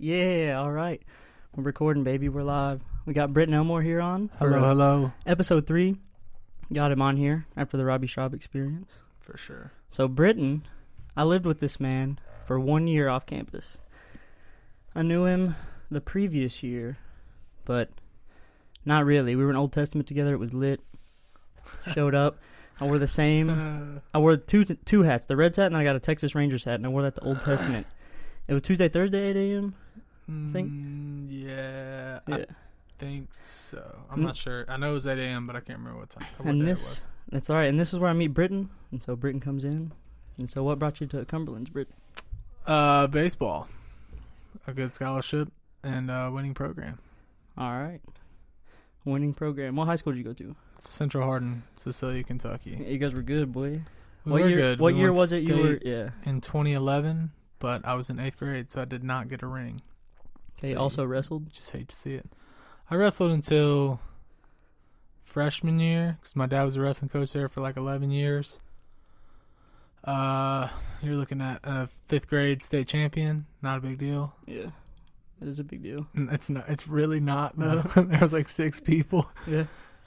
Yeah, all right. We're recording, baby. We're live. We got Britton Elmore here on. Hello. Episode 3. Got him on here after the Robbie Schraub experience. For sure. So, Britton, I lived with this man for 1 year off campus. I knew him the previous year, but not really. We were in Old Testament together. It was lit. Showed up. I wore the same. I wore two hats. The Reds hat, and then I got a Texas Rangers hat, and I wore that to Old Testament. It was Tuesday, Thursday, 8 a.m., I think. Yeah. Yeah. I think so. I'm not sure. I know it was 8 a.m., but I can't remember what time. And this, that's all right. And this is where I meet Britton. And so Britton comes in. And so what brought you to Cumberlands, Britton? Baseball. A good scholarship and a winning program. All right. Winning program. What high school did you go to? Central Hardin, Cecilia, Kentucky. Yeah, you guys were good, boy. We were good. What We year won was it you were? state Yeah. In 2011, but I was in 8th grade, so I did not get a ring. Okay, So also wrestled? Just hate to see it. I wrestled until freshman year because my dad was a wrestling coach there for like 11 years. You're looking at a 5th grade state champion. Not a big deal. Yeah. That is a big deal. It's not. It's really not though. There was like 6 people. Yeah.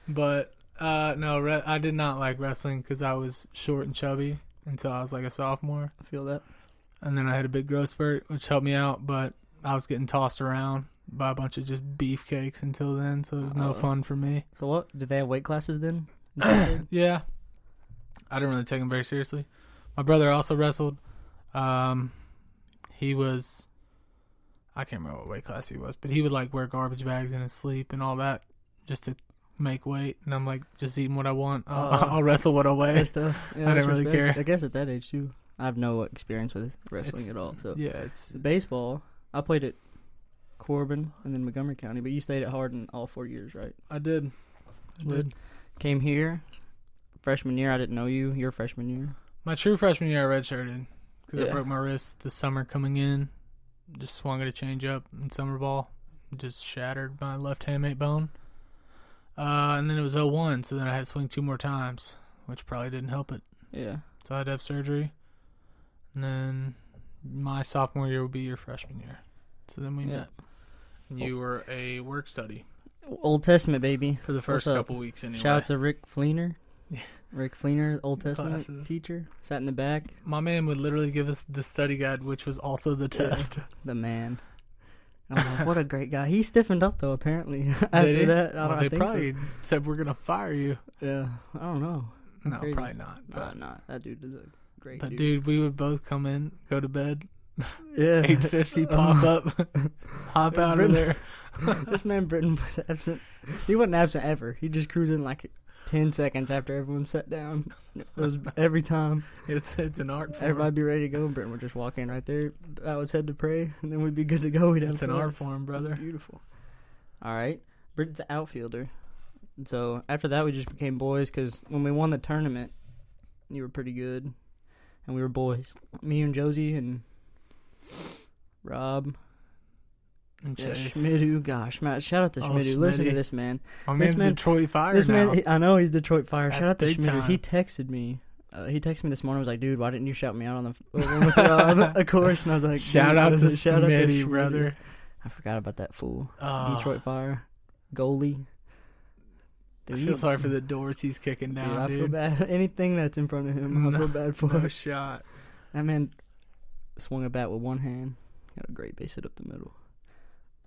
But no, I did not like wrestling because I was short and chubby until I was like a sophomore, I feel that. and then I had a big growth spurt, which helped me out. But I was getting tossed around by a bunch of just beefcakes until then, so it was no fun for me. So what? Did they have weight classes then? Yeah, I didn't really take them very seriously. My brother also wrestled. He was, I can't remember what weight class he was, but he would like wear garbage bags in his sleep and all that just to make weight. And I'm like, just eating what I want. I'll wrestle what I weigh. That stuff. Yeah, I that's didn't really respect. care. I guess at that age too. I have no experience with wrestling at all. So Yeah, it's baseball, I played at Corbin and then Montgomery County, but you stayed at Hardin all 4 years, right? I did. Came here freshman year. I didn't know you. Your freshman year. My true freshman year, I redshirted because Yeah. I broke my wrist the summer coming in. Just swung at a changeup in summer ball. Just shattered my left hamate bone. And then it was 0-1, so then I had to swing 2 more times, which probably didn't help it. Yeah. So I had to have surgery. And then my sophomore year would be your freshman year. So then we met. And you were a work study Old Testament, baby. for the first What's up? couple weeks anyway. Shout out to Rick Fleener. Yeah. Rick Fleener, Old Testament Classes. teacher. Sat in the back. My man would literally give us the study guide, which was also the test. The man. I'm like, what a great guy. He stiffened up, though, apparently. Did After he? that, Well, I they think probably said we're going to fire you. so. Yeah. I don't know. No, Crazy. probably not. But, Not. That dude is a great but dude. dude, we would both come in, go to bed, Yeah. 8:50, pop up, hop out of there. This man, Britton, was absent. He wasn't absent ever. He just cruised in like 10 seconds after everyone sat down. It was every time. It's an art form. Everybody be ready to go. Britton would just walk in right there, bow his head to pray, and then we'd be good to go. We'd have It's an class. art form, brother. Beautiful. All right. Britton's an outfielder. And so after that, we just became boys because when we won the tournament, you were pretty good, and we were boys. Me and Josie and Rob. And Yeah, Chase. Schmidu, gosh, man, shout out to Oh, Schmidu. Listen to Schmitty. this man. My This man's man- Detroit Fire This now. man, I know he's Detroit Fire. That's Shout out to big Schmidu. time. He texted me. He texted me this morning. Was like, dude, why didn't you shout me out on the phone with Rob? Of course. And I was like, Shout dude, out to shout out to Smitty, Schmitty. brother. I forgot about that fool. Oh, Detroit Fire goalie. I feel sorry for the doors he's kicking Dude, down, I feel bad. Anything that's in front of him, I feel bad for. No shot. That man swung a bat with one hand. Got a great base hit up the middle.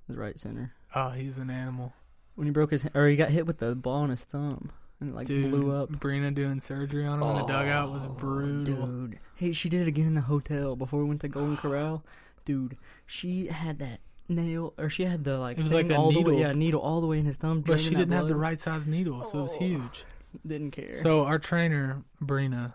His right center. Oh, he's an animal. When he broke his, or he got hit with the ball on his thumb and it like Dude, blew up. Brina doing surgery on him in the dugout was brutal. Dude, hey, she did it again in the hotel before we went to Golden Corral. Dude, she had that nail, or she had the like. It was thing like a all the way, needle. yeah, needle all the way in his thumb. But she draining that didn't have the blood. right size needle, so it was huge. Didn't care. So our trainer, Brina,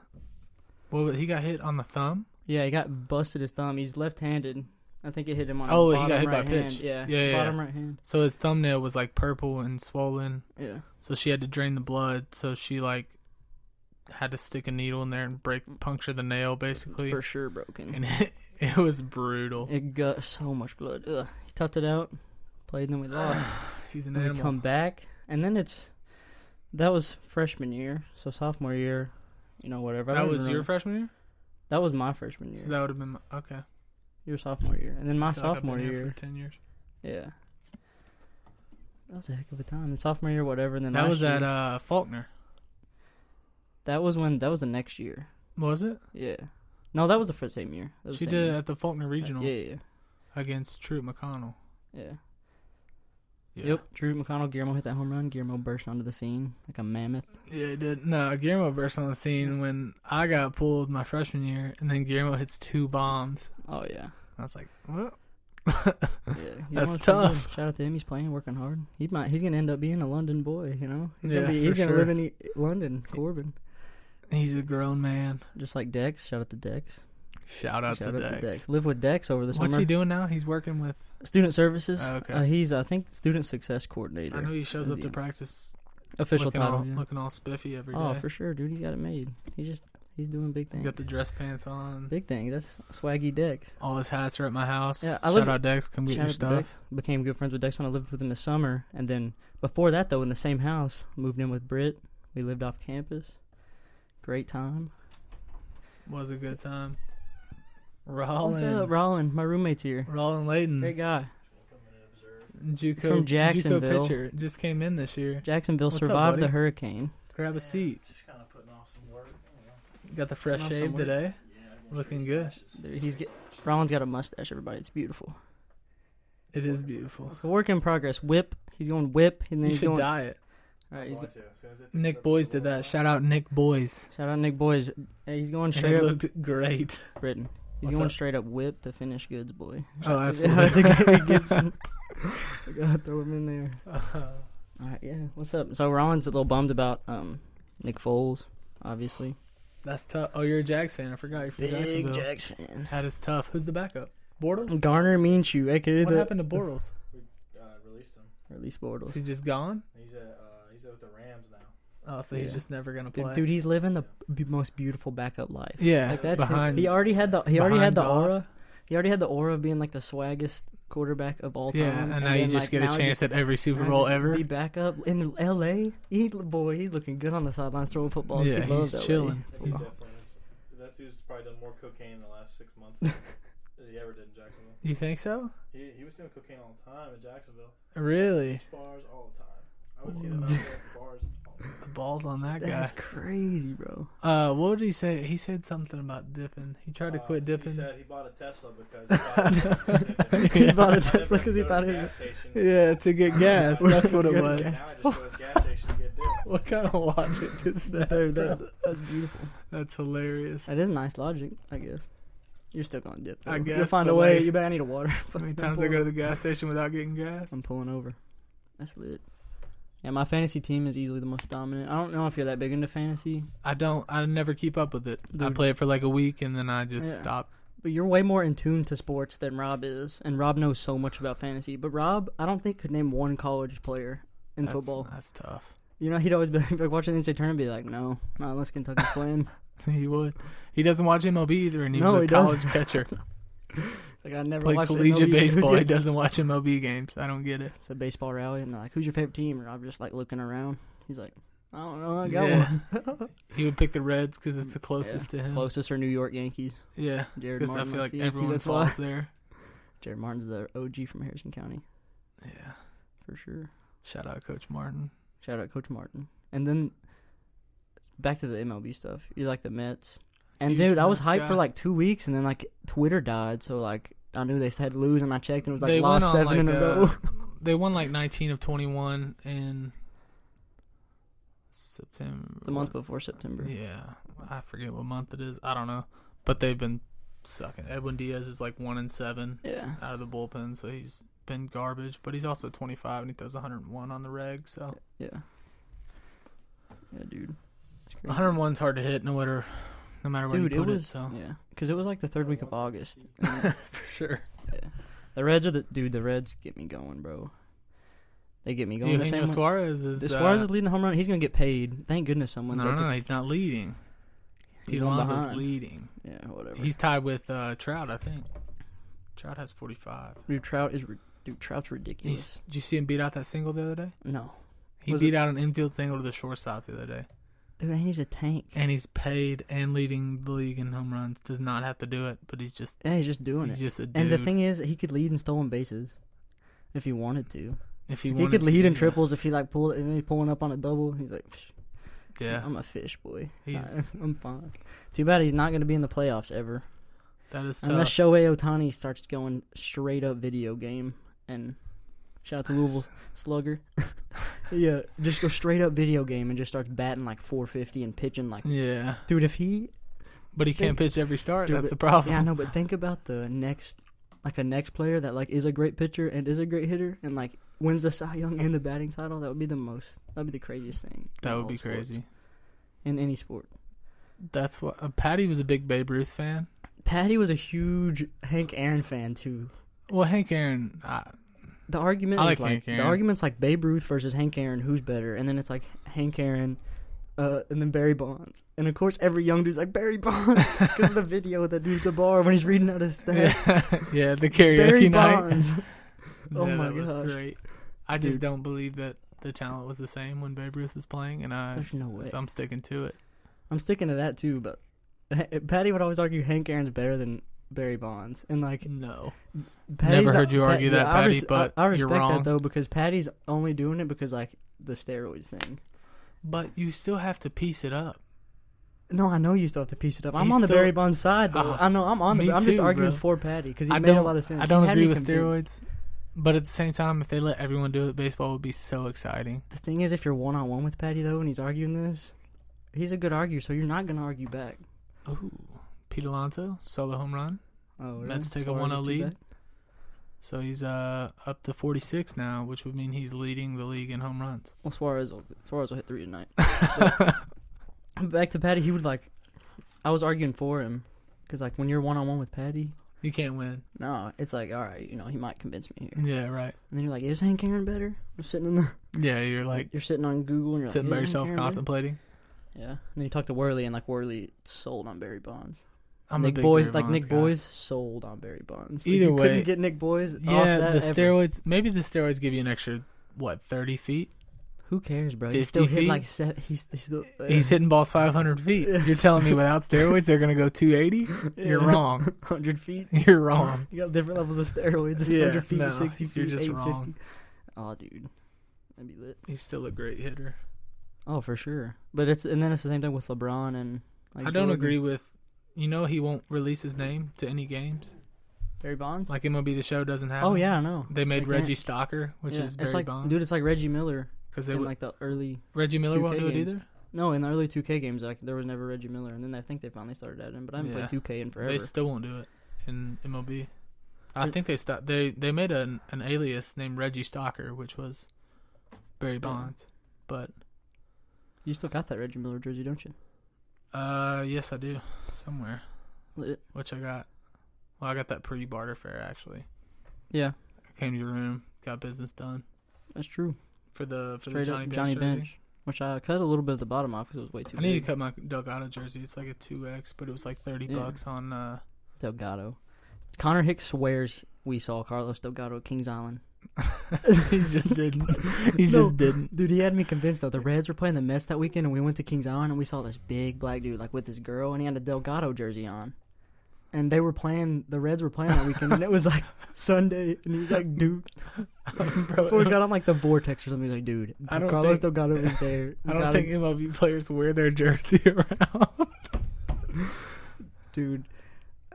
he got hit on the thumb? Yeah, he got busted his thumb. He's left-handed. I think it hit him on. Oh, his he bottom got hit by right pitch. hand. Yeah, bottom yeah. right hand. So his thumbnail was like purple and swollen. Yeah. So she had to drain the blood. So she like had to stick a needle in there and puncture the nail basically. For sure broken. And it was brutal. It got so much blood. Ugh. He toughed it out, played, and then we lost. He's an And we animal. come back, and then that was freshman year, so sophomore year, whatever. I That don't was even your know. freshman year? That was my freshman year. So that would have been okay. Your sophomore year. And then my I feel like I've sophomore been here year. for 10 years. Yeah. That was a heck of a time. And sophomore year, whatever. And then That last was year, at Faulkner. That was the next year. Was it? Yeah. No, that was the first same year. That was She the did same it year. at the Faulkner Regional Yeah. against Truett McConnell. Yeah. Yeah. Yep. Drew McConnell, Guillermo hit that home run. Guillermo burst onto the scene like a mammoth. Yeah, he did. No, Guillermo burst on the scene when I got pulled my freshman year, and then Guillermo hits 2 bombs. Oh, yeah. I was like, what? Yeah. That's it's tough. Shout out to him. He's playing, working hard. He's going to end up being a London boy, you know? He's Yeah, He's for going to sure. live in London, Corbin. He's a grown man. Just like Dex. Shout out to Dex. Shout out to Dex. Live with Dex over the summer. What's he doing now? He's working with... Student services. Oh, okay. He's, I think, student success coordinator. I know he shows Is up he- to practice Official looking title. all, Yeah. looking all spiffy every day. Oh, for sure, dude. He's got it made. He's doing big He things. got the dress pants on. Big thing. That's swaggy Dex. All his hats are at my house. Yeah, Shout out Dex. Come get Shout your out to stuff. Dex. Became good friends with Dex when I lived with him this summer. And then before that, though, in the same house, moved in with Britt. We lived off campus. Great time. Was a good time. What's up, Rollin? My roommate's here. Rollin Layton. Great guy. JUCO, He's from Jacksonville. JUCO pitcher. Just came in this year. Jacksonville What's up, survived buddy? the hurricane. Grab a seat. Just kind of putting off some work. Got the fresh Putting off shave some work. today. Yeah, Looking good. Dude, Rollin's got a mustache, everybody. It's beautiful. It is beautiful. It's a work in progress. Whip. He's going whip. And then You he's should going. dye it. All right, he's Nick Boys did that. Shout out Nick Boys. Shout out Nick Boys. Hey, he's going And straight it up. looked great. Britain. He's What's going up? straight up whip to finish goods, boy. Oh, Shout out to absolutely. Gary Gibson. I gotta throw him in there. All right, yeah. What's up? So Rollin's a little bummed about Nick Foles, obviously. That's tough. Oh, you're a Jags fan. I forgot you're from Big Jacksonville. Jags fan. That is tough. Who's the backup? Bortles? Garner Minshew, aka What the happened to Bortles? Released him. release Is Bortles. he just gone? He's with the Rams now. Oh, so he's Yeah. just never gonna play. Dude, he's living the most beautiful backup life. Yeah, Like that's behind- he already had the behind Goff. aura. He already had the aura of being like the swaggest quarterback of all time. Yeah, and now you then, just like, get a now chance at every Super Bowl ever. Be back up in L.A. He's looking good on the sidelines throwing footballs. Yeah, he loves he's LA. chilling. He's definitely. That dude's probably done more cocaine in the last 6 months than he ever did in Jacksonville. You think so? He was doing cocaine all the time in Jacksonville. Really? Bars all the time. I would see them out there at the bars. The balls on that That's guy. crazy, bro. What did he say? He said something about dipping. He tried to quit dipping. He said he bought a Tesla because He bought a Tesla 'cause he thought it was- Yeah, to get gas. That's what it Get was. gas. Now I just go to the gas station to get dipped. What kind of logic is that? Dude, that's beautiful. That's hilarious. That is nice logic, I guess. You're still gonna dip. Though. I guess, You'll find a but, way. like, You bet I need a water. How many times I go to the gas station without getting gas? I'm pulling over. That's lit. Yeah, my fantasy team is easily the most dominant. I don't know if you're that big into fantasy, I never keep up with it. I Dude. play it for like a week and then I just Yeah. stop. but you're way more in tune to sports than Rob is, and Rob knows so much about fantasy. But Rob, I don't think could name one college player in football. That's tough. You know, he'd always be like watching the NCAA tournament, and be like, no, not unless Kentucky's playing. He would. He doesn't watch MLB either, and he No, was a he college doesn't. catcher. Like I never Played watched collegiate MLB games baseball. yet. He doesn't watch MLB games. I don't get it. It's a baseball rally, and they're like, "Who's your favorite team?" And I'm just like looking around. He's like, "I don't know, I got Yeah. one." He would pick the Reds because it's the closest to him. Closest are New York Yankees. Yeah, Jared because I Martin feel likes like the Yankees, everyone that's why. falls there. Jared Martin's the OG from Harrison County Yeah. for sure. Shout out Coach Martin. Shout out Coach Martin. And then back to the MLB stuff. You like the Mets? And Huge dude, I was Mets hyped guy. for like 2 weeks, and then like Twitter died, so like I knew they had to lose, and I checked, and it was like They lost went on, 7 in a like, row. They won like 19 of 21 in September. The month before September. Yeah, I forget what month it is. I don't know, but they've been sucking. Edwin Diaz is like 1-7 Yeah. out of the bullpen, so he's been garbage. But he's also 25 and he throws 101 on the reg. So Yeah. Yeah, dude. It's crazy. 101's hard to hit, no matter where Dude, you it put was So yeah, because it was like the third week of August. for sure. The Reds are the Reds get me going, bro. They get me going. The Eugenio same way- Suarez is. Suarez is leading the home run. He's gonna get paid. Thank goodness someone's No, like no, he's not leading. He's one Alonso's behind. leading. Yeah, whatever. He's tied with Trout, I think. Trout has 45. Dude, Trout's ridiculous. Did you see him beat out that single the other day? No. He Was beat out an infield single to the shortstop the other day. Dude, and he's a tank. And he's paid and leading the league in home runs. Does not have to do it, but he's just Yeah, he's just doing it. he's just a dude. And the thing is, he could lead in stolen bases if he wanted to. if He wanted could to, lead in yeah. triples if he like pulled and he's pulling up on a double. He's like, Psh, Yeah, I'm a fish boy. He's- I'm fine. Too bad he's not going to be in the playoffs ever. that is tough. Unless Shohei Ohtani starts going straight up video game. And shout out to Louisville Slugger. Yeah, just go straight up video game and just starts batting like 450 and pitching like. Yeah, Dude, if he. but he can't pitch every start. Dude, That's but- the problem. Yeah, I know, but think about the next player that like is a great pitcher and is a great hitter and like wins the Cy Young and the batting title. That'd be the craziest thing. That in would all be sports. crazy. In any sport. That's what Patty was a big Babe Ruth fan. Patty was a huge Hank Aaron fan too. Well, Hank Aaron, The argument I is like Hank the Aaron. argument's like Babe Ruth versus Hank Aaron, who's better? And then it's like Hank Aaron, and then Barry Bonds. And of course, every young dude's like Barry Bonds because the video that dude's the bar when he's reading out his stats. yeah, the karaoke Barry night. Bonds. Oh Yeah, my that was gosh. great. I just Dude. don't believe that the talent was the same when Babe Ruth was playing, and There's no way. I'm sticking to it. I'm sticking to that too, but Patty would always argue Hank Aaron's better than Barry Bonds, and like No, Patty's Never heard you argue that, Patty, but I respect you're wrong. that though because Patty's only doing it because like the steroids thing. but you still have to piece it up. No, I know you still have to piece it up. I'm He's on the still- Barry Bonds side though. I know I'm on the. me I'm just too, arguing bro. for Patty because he I made don't, a lot of sense. I don't He had agree me with convinced. steroids, but at the same time, if they let everyone do it, baseball would be so exciting. The thing is, if you're 1-on-1 with Patty though, and he's arguing this, he's a good arguer, so you're not gonna argue back. Ooh, Pete Alonso solo home run. Oh, really? Mets take a Suarez 1-0 is too lead. bad? So he's up to 46 now, which would mean he's leading the league in home runs. Well, Suarez will hit 3 tonight. But back to Patty, he would like. I was arguing for him because like when you're 1-on-1 with Patty, You can't win. no, it's like all right, he might convince me here. Yeah, right. And then you're like, is Hank Aaron better? You're sitting in the. Yeah, you're like You're sitting on Google and you're sitting like, by "Is yourself Hank Aaron better?" contemplating. Yeah, and then you talk to Worley, and like Worley sold on Barry Bonds. I'm a Nick big Boys, Barry like Bonds Nick guy. Boys, sold on Barry Bonds. Like, Either you way- couldn't get Nick Boys. off Yeah, that the ever. steroids. Maybe the steroids give you an extra 30 feet. Who cares, bro? 50 He still hit feet? like he's still. He's hitting balls 500 feet. Yeah. You're telling me without steroids they're gonna go 280? You're wrong. 100 feet. You're wrong. You got different levels of steroids. Yeah, 100 feet, no, 60 you're feet, just 850. wrong. Oh, dude, that'd be lit. He's still a great hitter. Oh, for sure. But then it's the same thing with LeBron and. Like I don't Jordan. agree with. He won't release his name to any games. Barry Bonds. Like MLB The Show doesn't have. Oh him. yeah, I know. They made They can't. Reggie Stalker, which Yeah, is it's Barry like, Bonds. dude, it's like Reggie Miller Because they in would, like the early. Reggie Miller 2K won't do it games. either. No, in the early 2K games, like there was never Reggie Miller, and then I think they finally started adding him. But I haven't Yeah. played 2K in forever. They still won't do it in MLB. I think they stopped. They made an alias named Reggie Stalker, which was Barry Bonds. But You still got that Reggie Miller jersey, don't you? yes, I do somewhere. Lit. Which I got. Well, I got that pre-barter fair actually. Yeah, I came to your room, got business done that's true. for the Straight Johnny up Bench Johnny jersey. Bench, which I cut a little bit of the bottom off because it was way too I need to big. cut my Delgado jersey. It's like a 2X, but it was like $30 Yeah. on. Delgado. Connor Hicks swears we saw Carlos Delgado at Kings Island. He just didn't. He No. just didn't. Dude, he had me convinced though. The Reds were playing the Mets that weekend, and we went to Kings Island, and we saw this big black dude like with this girl, and he had a Delgado jersey on. And they were playing. The Reds were playing that weekend, and it was like Sunday, and he was like, "Dude." Bro, Before we got on like the Vortex or something, he was like, "Dude, I don't Carlos think- Delgado was there." I don't think MLB players wear their jersey around. Dude.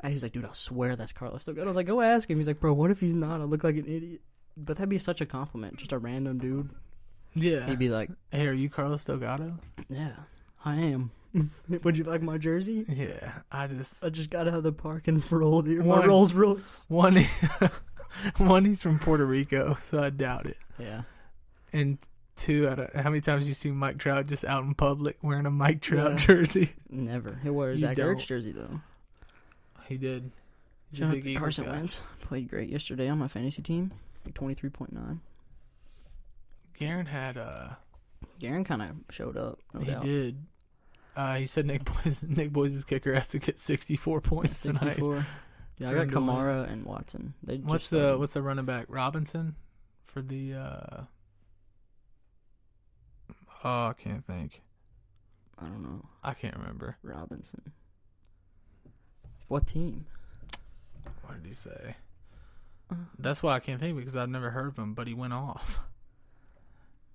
And he was like, "Dude, I swear that's Carlos Delgado." I was like, "Go ask him." He's like, "Bro, what if he's not? I look like an idiot." But that'd be such a compliment, just a random dude. Yeah. He'd be like, Hey, are you Carlos Delgado? "Yeah, I am." Would you like my jersey? Yeah. I just got out of the park and rolled here. My One- Rolls Royce. one. He's from Puerto Rico, so I doubt it. Yeah. And two, how many times you see Mike Trout just out in public wearing a Mike Trout Yeah. jersey? Never. He wore You Zach don't. Ertz jersey, though. He did. He's a Shout out big to Eagles Carson guy. Wentz. Played great yesterday on my fantasy team. Like 23.9. Garen had Garen kind of showed up. No he doubt. did. He said Nick Boys' kicker has to get 64 points tonight. 64. Yeah, I For got him to win. Kamara and Watson. They just What's started. the running back? Robinson for the I can't think. I don't know. I can't remember. Robinson. What team? What did he say? That's why I can't think because I've never heard of him, but he went off.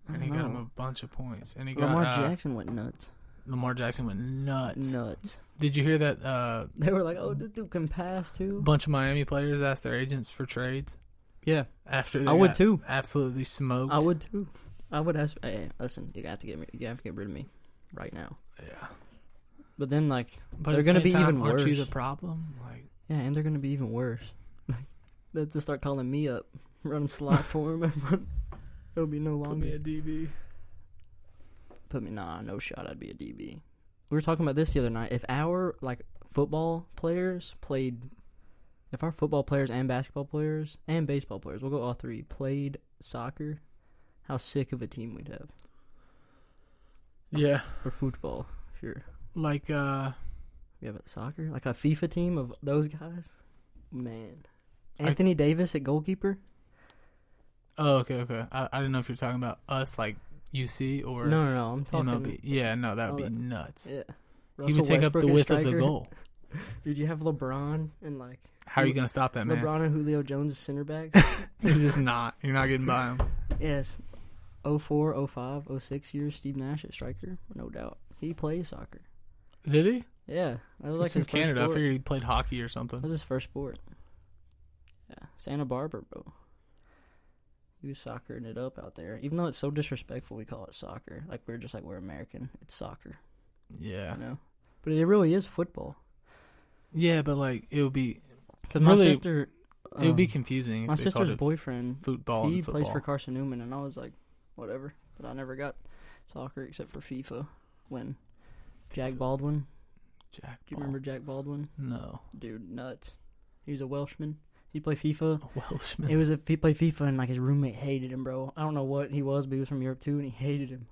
And he got him a bunch of points. And he Lamar got Jackson went nuts. Lamar Jackson went nuts. Nuts. Did you hear that? They were like, "Oh, this dude can pass too." A bunch of Miami players asked their agents for trades. Yeah, after they I would too. Absolutely smoked. I would too. I would ask. Hey, listen, you have to get rid of me right now. Yeah. But then, like, but they're gonna be time, even worse. Aren't you the problem? Like, yeah, and they're gonna be even worse. Like, they'll just start calling me up, running slot for him, and it'll be no longer. Put me a DB. No shot. I'd be a DB. We were talking about this the other night. If our football players played, if our football players and basketball players and baseball players, we'll go all three, played soccer, how sick of a team we'd have. Yeah. Or football, sure. Like, we have a soccer, like a FIFA team of those guys. Man, Anthony Davis at goalkeeper. Oh, okay. I didn't know if you're talking about us, like UC or No. I'm talking. MLB. Yeah, no, that would be nuts. Yeah, He would take up the width of the goal. Dude, you have LeBron and how are you gonna stop that man? LeBron and Julio Jones as center backs. You're just not. You're not getting by him. Yes, 04, 05, 06 years. Steve Nash at striker, no doubt. He plays soccer. Did he? Yeah, that was He's like from his Canada. first I sport. figured he played hockey or something. That was his first sport. Yeah, Santa Barbara, bro. He was soccering it up out there. Even though it's so disrespectful, we call it soccer. Like, we're American. It's soccer. Yeah. You know? But it really is football. Yeah, but it would be Because my sister... it would be confusing. My if they called sister's it boyfriend, football. he and football. plays for Carson Newman, and I was like, whatever. But I never got soccer except for FIFA. When Jack Baldwin... Do you remember Jack Baldwin? No. Dude, nuts. He was a Welshman. He played FIFA. A Welshman. He played FIFA, and his roommate hated him, bro. I don't know what he was, but he was from Europe too, and he hated him.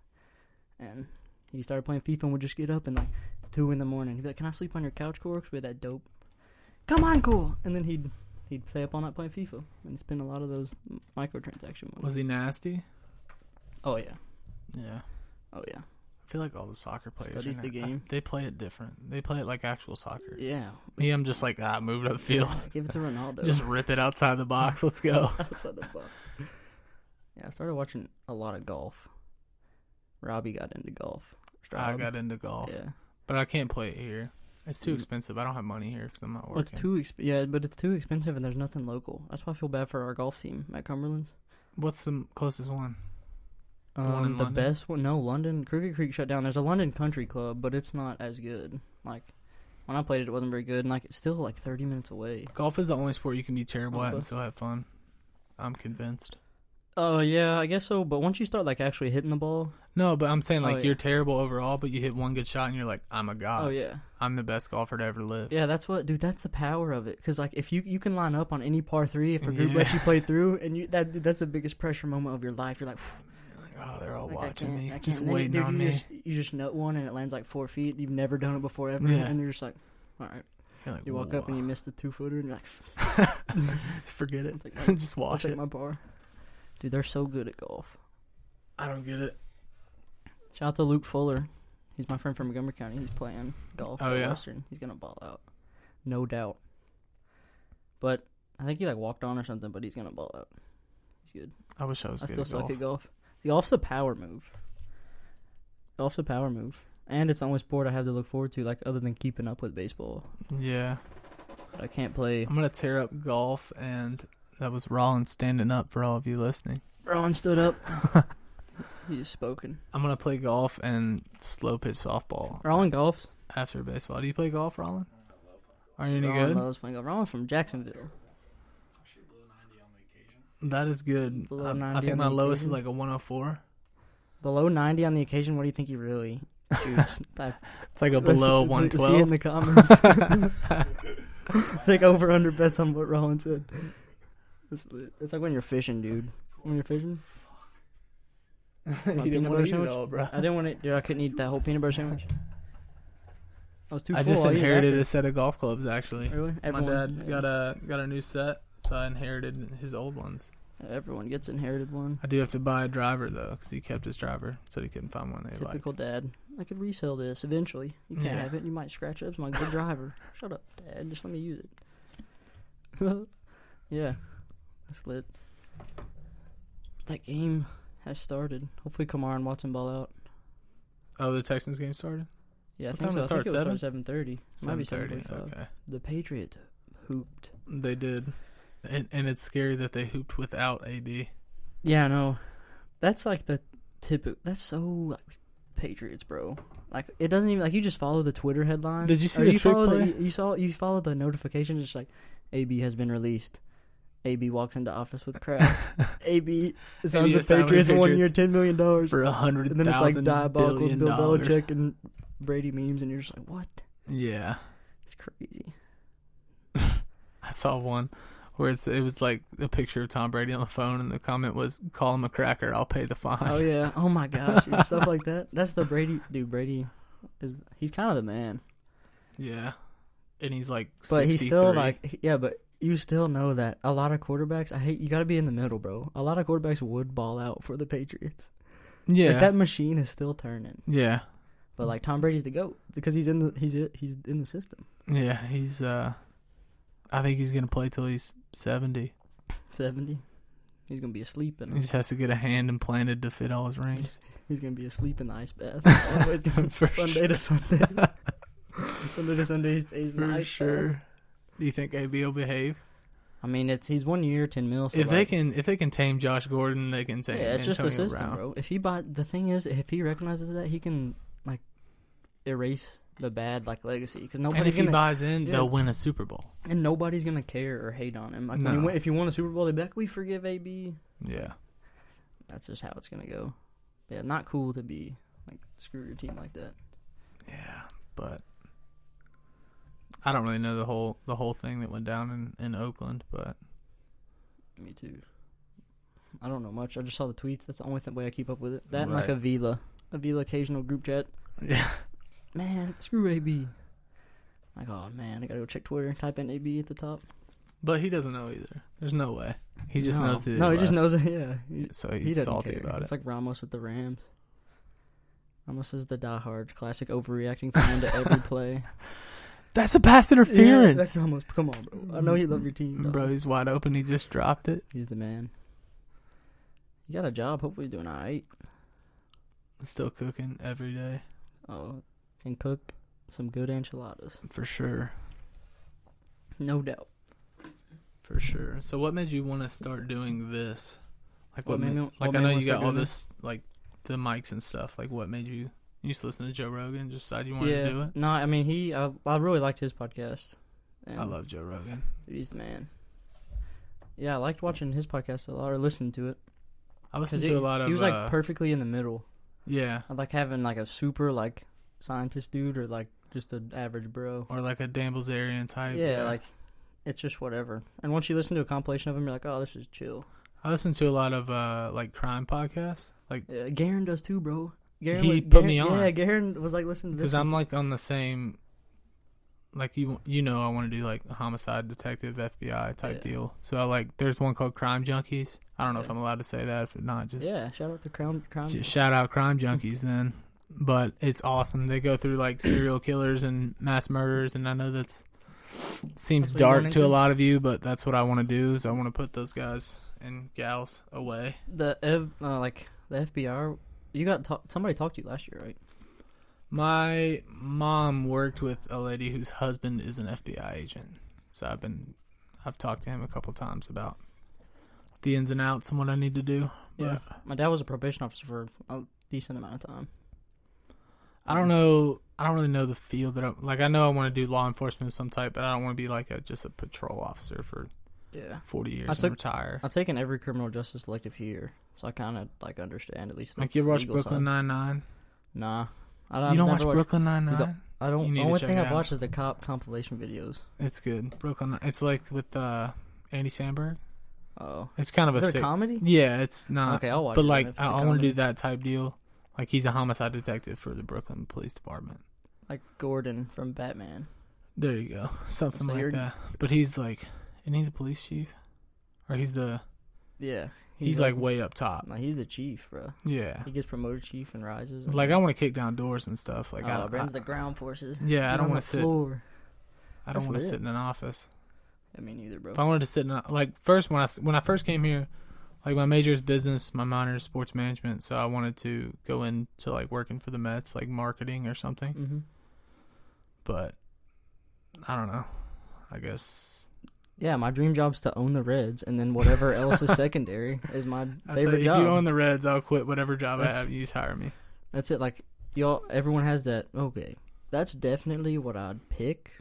And he started playing FIFA and would just get up and 2 in the morning. He'd be like, "Can I sleep on your couch, Cole? 'Cause we had that dope." Come on, Cole. And then he'd stay up all night playing FIFA and spend a lot of those microtransaction money. Was he nasty? Oh yeah. Yeah. Oh yeah. I feel like all the soccer players Studies the game. They play it different. They play it like actual soccer. Yeah. Me, I'm just move it up the field. Yeah, give it to Ronaldo. Just rip it outside the box. Let's go. Outside the box. Yeah, I started watching a lot of golf. Robbie got into golf. I got into golf. Yeah. But I can't play it here. It's too expensive. I don't have money here because I'm not working. Well, it's but it's too expensive, and there's nothing local. That's why I feel bad for our golf team at Cumberlands. What's the closest one? The one in The London? best one? No, London. Crooked Creek shut down. There's a London Country Club, but it's not as good. When I played it, it wasn't very good, and it's still 30 minutes away. Golf is the only sport you can be terrible at and still have fun. I'm convinced. Oh yeah, I guess so. But once you start actually hitting the ball. No, but I'm saying yeah. You're terrible overall, but you hit one good shot and you're like, I'm a god. Oh yeah. I'm the best golfer to ever live. Yeah, that's the power of it. Because if you can line up on any par 3, if a group lets you play through, and that's the biggest pressure moment of your life. You're like, oh, they're all watching me, I just can't. waiting on me. You just nut one and it lands 4 feet. You've never done it before ever, Yeah. and you're just like, all right. You're You walk up and you miss the 2-footer, and you're like, forget it. Just I'll watch take it. my par. Dude, they're so good at golf. I don't get it. Shout out to Luke Fuller. He's my friend from Montgomery County. He's playing golf at yeah? Western. He's gonna ball out, no doubt. But I think he walked on or something. But he's gonna ball out. He's good. I wish I was. I good still at suck golf. at golf. Golf's a power move. And it's the only sport I have to look forward to, other than keeping up with baseball. Yeah. But I can't play. I'm gonna tear up golf, and that was Rollins standing up for all of you listening. Ron stood up. He is spoken. I'm gonna play golf and slow pitch softball Rollin golfs. after baseball. Do you play golf, Rollin? Are you any Ron good? loves playing golf. Rollins from Jacksonville. Shoot below 90 on the occasion. That is good. Below I 90 think on my the lowest occasion? is a 104. Below 90 on the occasion. What do you think he really shoots? It's a below Let's see in 112. the comments. Take over under bets on what Rollins said. It's like when you're fishing, dude. When you're fishing. You My didn't peanut want butter to eat it sandwich? all, bro. I didn't want it, dude. I couldn't eat that whole peanut butter sandwich. I was too full. I just I'll eat it inherited after. a set of golf clubs, actually. Really? My dad got a new set, so I inherited his old ones. Everyone gets inherited one. I do have to buy a driver, though, because he kept his driver, so he couldn't find one that he liked. Typical dad. I could resell this eventually. You can't Yeah. have it. You might scratch up. I'm like, good driver. Shut up, Dad. Just let me use it. Yeah, that's lit. That game has started. Hopefully, Kamara and Watson ball out. Oh, the Texans game started? Yeah, I What think time so. did it I think it start, was 7:30. Might be 7:30. 7:45. Okay. The Patriots hooped. They did. And it's scary that they hooped without AB. Yeah, I know. That's like the that's so like Patriots, bro. Like it doesn't even like you just follow the Twitter headlines. Did you see Or the you trick follow play? you follow the notifications. It's like AB has been released. AB walks into office with Kraft. AB signs with signed with Patriots in 1 year, Patriots $10 million. For $100,000 And then it's like diabolical billion Bill dollars. Belichick and Brady memes, and you're just like, what? Yeah. It's crazy. I saw one where it was like a picture of Tom Brady on the phone, and the comment was, "Call him a cracker, I'll pay the fine." Oh yeah. Oh my gosh, dude. Stuff like that. That's the Brady dude. Brady he's kind of the man. Yeah. And he's like 63. But he's still like, yeah, but you still know that a lot of quarterbacks, you got to be in the middle, bro. A lot of quarterbacks would ball out for the Patriots. Yeah. Like, that machine is still turning. Yeah. But like Tom Brady's the GOAT because he's in the system. Yeah, he's I think he's going to play till he's 70. 70. He's going to be asleep He just has to get a hand implanted to fit all his rings. he's going to be asleep in the ice bath. That's always gonna, For Sunday to Sunday. Sunday to Sunday he stays in the For ice sure. bath. Do you think AB will behave? I mean, he's 1 year, 10 mil. So If like, they can tame Josh Gordon, they can tame. yeah, it's just the Antonio system, Brown. bro. The thing is, if he recognizes that, he can like erase the bad like legacy because And nobody's if he gonna buys in, yeah. they'll win a Super Bowl. and nobody's gonna care or hate on him. Like No. if you won a Super Bowl, they'd be like, we forgive AB. Yeah. That's just how it's gonna go. Yeah, not cool to be like screw your team like that. Yeah, but I don't really know the whole thing that went down in Oakland, but Me too. I don't know much. I just saw the tweets. That's the only way I keep up with it. That and like Right. a Vila occasional group chat. yeah. Man, screw AB. Like, oh man, I gotta go check Twitter. Type in AB at the top. But he doesn't know either. There's no way. He just knows that. No, he just left. knows it. Yeah, So he he's doesn't salty care. about It's it. like Ramos with the Rams. Ramos is the diehard classic overreacting fan to every play. That's a pass interference. Yeah, that's Ramos. Come on, bro. I know you love your team, dog. Bro, he's wide open. He just dropped it. He's the man. He got a job. Hopefully, he's doing all right. Still cooking every day. Oh, can cook some good enchiladas, For sure. no doubt. For sure. So what made you want to start doing this? Like What made me- like what I made know me you start got all doing this like the mics and stuff. Like what made you used to listen to Joe Rogan and just decided you wanted to do it? No, I mean I really liked his podcast. And I love Joe Rogan. dude, he's the man. Yeah, I liked watching his podcast a lot or listening to it. I listened 'Cause to a lot of he was like perfectly in the middle. yeah. I like having like a super like scientist dude or like just an average bro. Or like a Dan Bilzerian type. Yeah, like it's just whatever. And once you listen to a compilation of them, you're like, oh, this is chill. I listen to a lot of like crime podcasts. Like Yeah, Garen does too, bro. Garen He put me on. Yeah, Garen was like listening to this. because I'm one. like on the same like you know I want to do like a homicide detective FBI type Yeah. deal. So I like there's one called Crime Junkies. I don't know if Yeah. I'm allowed to say that. If not, just yeah, shout out to crime. Just shout out Crime Junkies then. But it's awesome. They go through like serial killers and mass murders, and I know seems That's what you're dark into? to a lot of you, but that's what I want to do. Is I want to put those guys and gals away. The FBR. You got somebody talked to you last year, right? My mom worked with a lady whose husband is an FBI agent, so I've talked to him a couple times about the ins and outs and what I need to do. Yeah. But My dad was a probation officer for a decent amount of time. I don't know. I don't really know the field that I know I want to do law enforcement of some type, but I don't want to be like just a patrol officer for Yeah. 40 years I and took- retire. I've taken every criminal justice elective here, so I kind of like understand at least. The Like you ever watch legal Brooklyn side. Nine-Nine? Nah, You don't watch never Brooklyn We Nine-Nine? don't- I don't. You need The to only check thing it I've out. watched is the cop compilation videos. It's good. It's like with Andy Samberg. Oh, It's kind of is a it a sick. comedy? Yeah, it's not. Okay, I'll watch But it. like then if it's a I want to comedy. do that type deal. Like he's a homicide detective for the Brooklyn Police Department. Like Gordon from Batman. There you go. Something So like you're- that. But he's like, isn't he the police chief? Or he's the... Yeah, He's like way up top. Like he's the chief, bro. Yeah. He gets promoted chief and rises. And Like I want to kick down doors and stuff. Like I runs the ground forces. Yeah, I don't want to sit. Floor. I don't want to sit in an office. I mean, neither, bro. If I wanted to sit in first when I first came here, like my major is business, my minor is sports management, so I wanted to go into like working for the Mets, like marketing or something. Mm-hmm. But I don't know. I guess. Yeah, my dream job's to own the Reds, and then whatever else is secondary is my favorite job. If you own the Reds, I'll quit whatever job I have. You just hire me. That's it. Like everyone has that. Okay, that's definitely what I'd pick,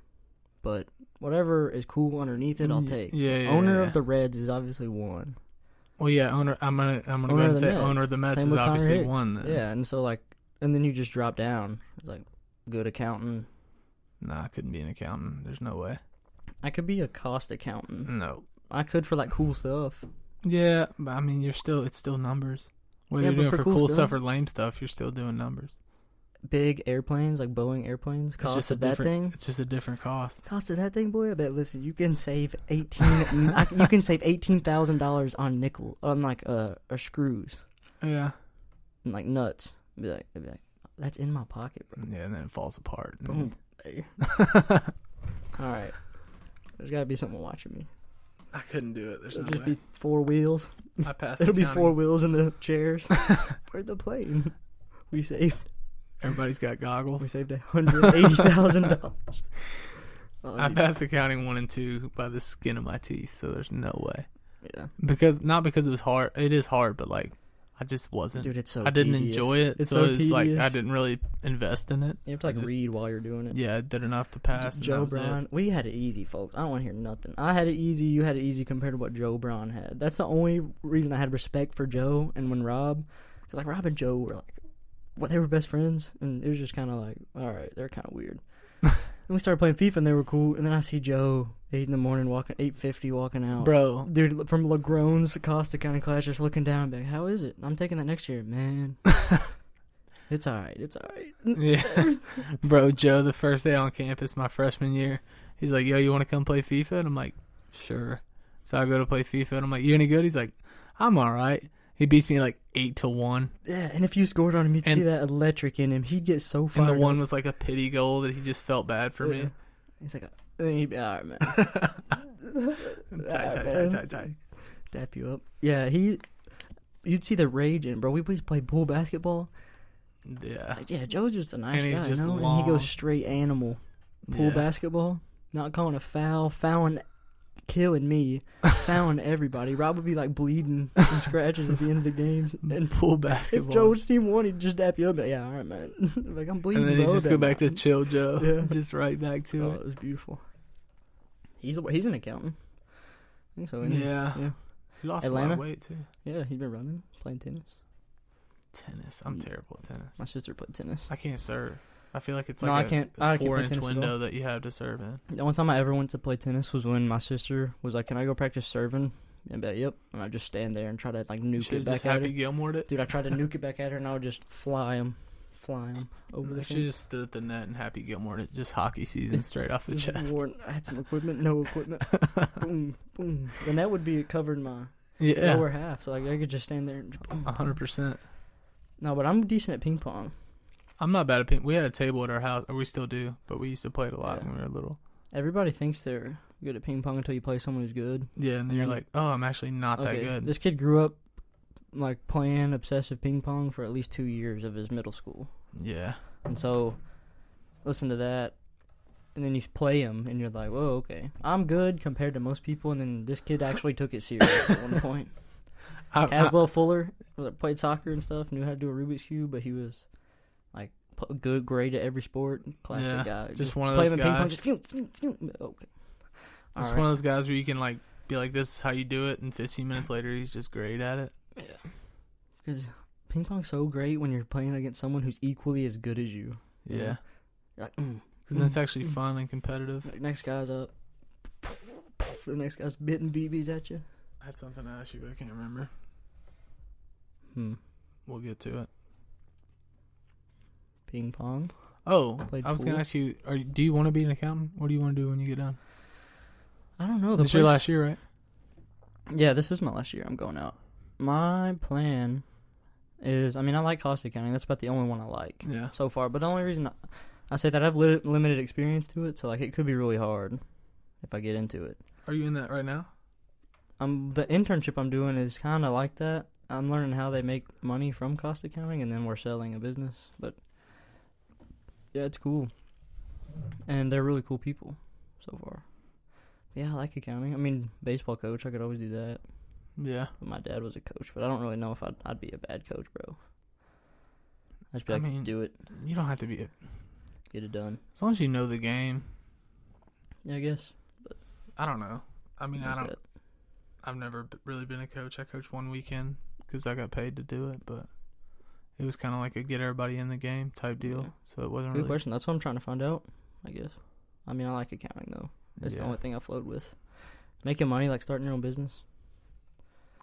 but whatever is cool underneath it, I'll take. Yeah, owner of the Reds is obviously one. Well, yeah, owner. I'm gonna go ahead and say owner of the Mets is obviously one. Then. Yeah, and so and then you just drop down. It's like good accountant. Nah, I couldn't be an accountant. There's no way. I could be a cost accountant. No. I could for like cool stuff. Yeah, but I mean, it's still numbers. Whether you're doing for cool stuff or lame stuff, you're still doing numbers. Big airplanes, like Boeing airplanes, cost of that thing. It's just a different cost. Cost of that thing, boy. I bet. Listen, you can save $18,000 on nickel, on like screws. Yeah. And like nuts. Be like, that's in my pocket, bro. Yeah, and then it falls apart. Boom. Hey. All right. There's got to be someone watching me. I couldn't do it. It'll just be 4 wheels. I passed. It'll be 4 wheels in the chairs. Where'd the plane? We saved. Everybody's got goggles. We saved $180,000. I passed accounting 1 and 2 by the skin of my teeth, so there's no way. Yeah. Not because it was hard. It is hard, but like I just wasn't. Dude, it's so I didn't tedious. enjoy it. It's so so it's like tedious. I didn't really invest in it. You have to read while you're doing it. Yeah, I did enough to pass. Joe Brown. We had it easy, folks. I don't want to hear nothing. I had it easy. You had it easy compared to what Joe Brown had. That's the only reason I had respect for Joe and when Rob. Because like Rob and Joe were like, they were best friends. And it was just kind of like, all right, they're kind of weird. Then we started playing FIFA and they were cool. And then I see Joe 8 in the morning 8:50 walking out. Bro. Dude, from LaGrone's cost accounting class, just looking down and being like, how is it? I'm taking that next year, man. It's all right. It's all right. Yeah. Bro, Joe, the first day on campus, my freshman year, he's like, yo, you want to come play FIFA? And I'm like, sure. So I go to play FIFA and I'm like, you any good? He's like, I'm all right. He beats me like 8-1. Yeah, and if you scored on him, you'd see that electric in him. He'd get so fired. And the one was like a pity goal that he just felt bad for me. He's like, he'd be all right, man. tight. Dap you up. Yeah, you'd see the rage in him, bro. We played pool basketball. Yeah. Like, yeah, Joe's just a nice and guy, just and he goes straight animal. Pool basketball, not calling a foul, fouling, killing me, fouling everybody. Rob would be like bleeding from scratches at the end of the games. And pool basketball. If Joe's team won, he'd just dap you up. Like, yeah, all right, man. Like, I'm bleeding. And then he'd just go back to chill Joe. Yeah. Just right back to it. It was beautiful. He's an accountant. I think so. Yeah. He lost a lot of weight too. Yeah, he's been running, playing tennis. I'm terrible at tennis. My sister played tennis. I can't serve. I feel like it's I can't 4-inch window that you have to serve in. The only time I ever went to play tennis was when my sister was like, "Can I go practice serving?" And be like, "Yep." And I just stand there and try to like nuke it back at her. Happy Gilmore'd it. Dude, I tried to nuke it back at her, and I would just fly him over the She just stood at the net and Happy Gilmore'd it. Just hockey season straight off the chest. I had some equipment, no equipment. Boom, boom. The net would be covered my lower half, so like I could just stand there and just boom. 100%. No, but I'm decent at ping pong. I'm not bad at ping. We had a table at our house, or we still do, but we used to play it a lot when we were little. Everybody thinks they're good at ping pong until you play someone who's good. Yeah, and then you're like, oh, I'm actually not that good. This kid grew up like playing obsessive ping pong for at least 2 years of his middle school. Yeah. And so, listen to that, and then you play him, and you're like, whoa, okay. I'm good compared to most people, and then this kid actually took it serious at one point. Caswell Fuller played soccer and stuff, knew how to do a Rubik's Cube, but he was like good, great at every sport. Classic guy. Just one of those guys. Ping pong, just okay. Just one of those guys where you can like be like, this is how you do it, and 15 minutes later he's just great at it. Yeah. Because ping pong's so great when you're playing against someone who's equally as good as you. Yeah. You're like, because that's actually fun and competitive. Like, next guy's up. The next guy's bitting BBs at you. I had something to ask you, but I can't remember. We'll get to it. Ping pong. Oh, I was going to ask you, do you want to be an accountant? What do you want to do when you get done? I don't know. This is your last year, right? Yeah, this is my last year. I'm going out. My plan is, I like cost accounting. That's about the only one I like so far. But the only reason I say that, I have limited experience to it, so like it could be really hard if I get into it. Are you in that right now? The internship I'm doing is kind of like that. I'm learning how they make money from cost accounting, and then we're selling a business. But yeah, it's cool, and they're really cool people so far. Yeah, I like accounting. Baseball coach, I could always do that. Yeah. My dad was a coach, but I don't really know if I'd be a bad coach, bro. I'd just be like, do it. You don't have to be Get it done. as long as you know the game. Yeah, I guess. But I don't know. I've never really been a coach. I coached one weekend because I got paid to do it, but it was kind of like a get everybody in the game type deal. Yeah. So it wasn't Good question. That's what I'm trying to find out, I guess. I like accounting, though. It's the only thing I float with. Making money, like starting your own business.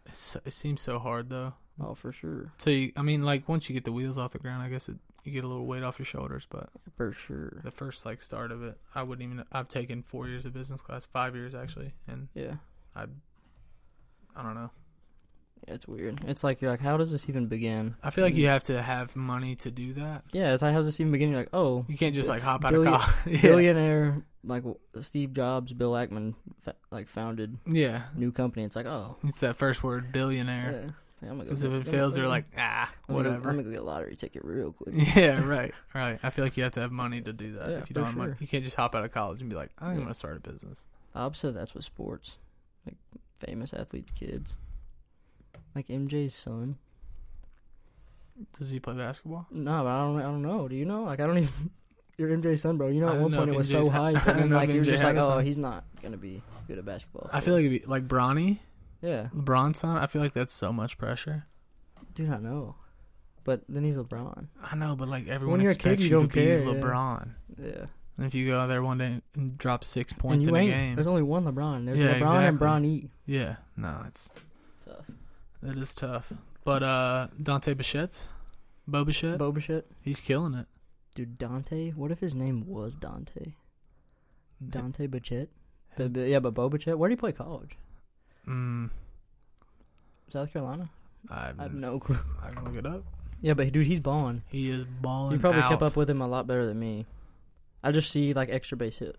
It seems so hard, though. Oh, for sure. So, once you get the wheels off the ground, I guess you get a little weight off your shoulders, but... For sure. The first, start of it, I've taken 4 years of business class, 5 years, actually, and... Yeah. I don't know. Yeah, it's weird. It's like, you're like, how does this even begin? I feel like you have to have money to do that. Yeah, it's like, how does this even begin? You're like, oh... You can't just, hop out of college. Billionaire, Steve Jobs, Bill Ackman, founded new company. It's like, oh... It's that first word, billionaire. Yeah. Because if it fails, they're like, whatever. I'm going to get a lottery ticket real quick. Yeah, right. I feel like you have to have money to do that. Yeah, if you don't have money, you can't just hop out of college and be like, I'm going to start a business. Opposite, that's with sports. Like, famous athletes' kids. Like MJ's son. Does he play basketball? No, but I don't know. Do you know? Like, I don't even... You're MJ's son, bro. You know, at one point it was so high. And like, he was just like, oh, he's not going to be good at basketball. I feel like it'd be like Bronny. Yeah. LeBron's son. I feel like that's so much pressure. Dude, I know. But then he's LeBron. I know, but everyone when you're expects a kid, you don't to care, be LeBron. Yeah. And if you go out there one day and drop 6 points in a game. There's only one LeBron. There's LeBron and Bronny. Yeah. No, it's tough. That is tough. But Dante Bobichette, he's killing it. Dude, Dante, what if his name was Dante? Dante Bichette? But Bobichette, where did he play college? South Carolina? I have no clue. I can look it up. Yeah, but dude, he's balling. He is balling. You probably kept up with him a lot better than me. I just see extra base hit.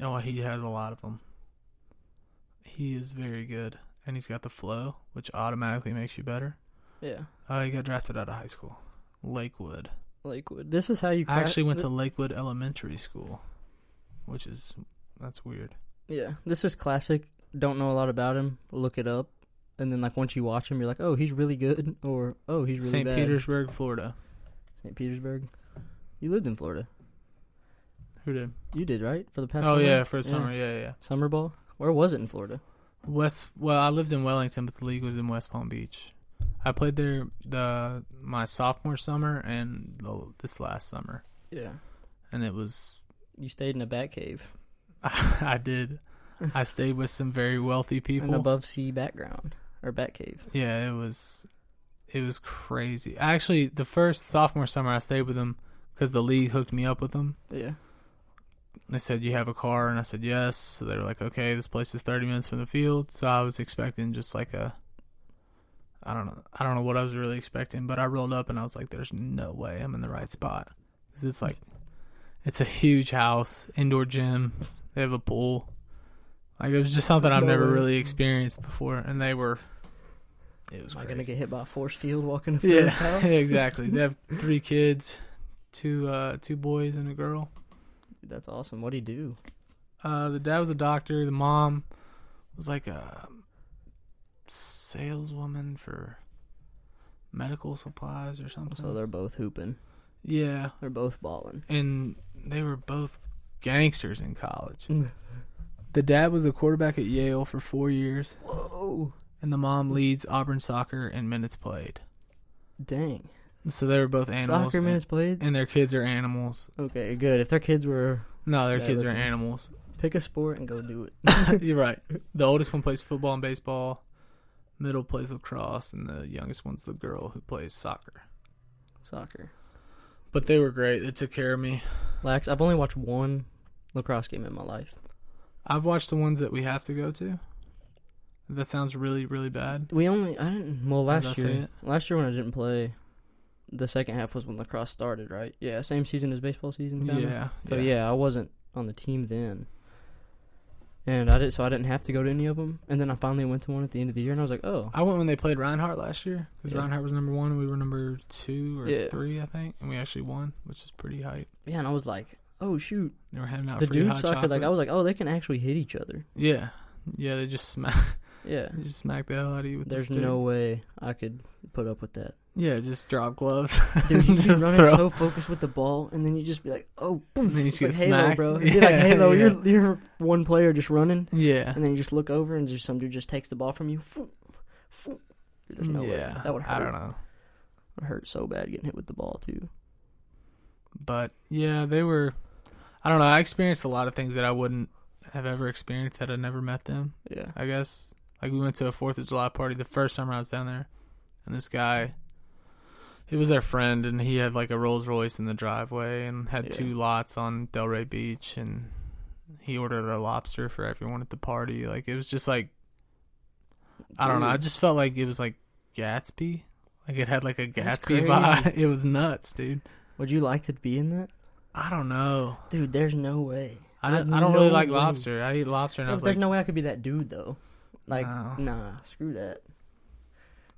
Oh, he has a lot of them. He is very good, and he's got the flow, which automatically makes you better. Yeah. He got drafted out of high school, Lakewood. This is how you. I actually went to Lakewood Elementary School, that's weird. Yeah, this is classic. Don't know a lot about him. Look it up, and then once you watch him, you're like, oh, he's really good, or oh, he's really bad. St. Petersburg, Florida. St. Petersburg. You lived in Florida. Who did? You did, right? For the past. Oh summer? yeah, for the summer. Yeah. Summer ball. Where was it in Florida? Well, I lived in Wellington, but the league was in West Palm Beach. I played there my sophomore summer and this last summer. Yeah. And it was... You stayed in a bat cave. I did. I stayed with some very wealthy people. An above sea background. Or bat cave. Yeah, it was crazy. Actually, the first sophomore summer I stayed with them because the league hooked me up with them. Yeah. They said, you have a car? And I said, yes. So they were like, okay, this place is 30 minutes from the field. So I was expecting just I don't know what I was really expecting, but I rolled up and I was like, there's no way I'm in the right spot. Because it's a huge house, indoor gym. They have a pool. It was just something I've never really experienced before. And it was crazy. Am I going to get hit by a force field walking up to this house? Yeah, exactly. They have 3 kids, two boys and a girl. That's awesome. What do you do? The dad was a doctor. The mom was a saleswoman for medical supplies or something. So they're both hooping. Yeah. They're both balling. And they were both gangsters in college. The dad was a quarterback at Yale for 4 years. Whoa. And the mom leads Auburn soccer in minutes played. Dang. So they were both animals. Soccer minutes played? And their kids are animals. Okay, good. If their kids were... No, their kids are animals. Pick a sport and go do it. You're right. The oldest one plays football and baseball. Middle plays lacrosse. And the youngest one's the girl who plays soccer. But they were great. They took care of me. Lax, I've only watched one lacrosse game in my life. I've watched the ones that we have to go to. That sounds really, really bad. Last Did I say year. it? Last year when I didn't play, the second half was when lacrosse started, right? Yeah, same season as baseball season, kinda. Yeah. So yeah, I wasn't on the team then. And I didn't have to go to any of them. And then I finally went to one at the end of the year, and I was like, oh. I went when they played Reinhardt last year, because Yeah. Reinhardt was number 1, and we were number 2 or Yeah. 3, I think, and we actually won, which is pretty hype. Yeah, and I was like, oh, shoot. They were handing out The free dude hot soccer, chocolate. I was like, oh, they can actually hit each other. Yeah. Yeah, they just smack Yeah. the hell out of you with There's the stick. no way I could put up with that. Yeah, just drop gloves. Dude, you just running throw. so focused with the ball, and then you just be like, oh, boom. And then you It's get like Halo, smacked. bro. It'd be like Yeah, Halo. yeah. You're one player just running, Yeah. and then you just look over, and some dude just takes the ball from you. Dude, there's no way. That would hurt. I don't know. It would hurt so bad getting hit with the ball, too. But, yeah, they were... I don't know. I experienced a lot of things that I wouldn't have ever experienced had I never met them, Yeah. I guess. Like, we went to a 4th of July party the first time I was down there, and this guy... He was their friend, and he had, like, a Rolls Royce in the driveway and had Yeah. 2 lots on Delray Beach, and he ordered a lobster for everyone at the party. Like, it was just, like... I don't know. I Dude. just felt like it was, like, Gatsby. Like, it had, like, a That's Gatsby crazy. vibe. It was nuts, dude. Would you like to be in that? I don't know. Dude, there's no way. I have don't really no like way. lobster. I eat lobster, and I Yeah, was but there's like... no way I could be that dude, though. Like, No. nah, screw that.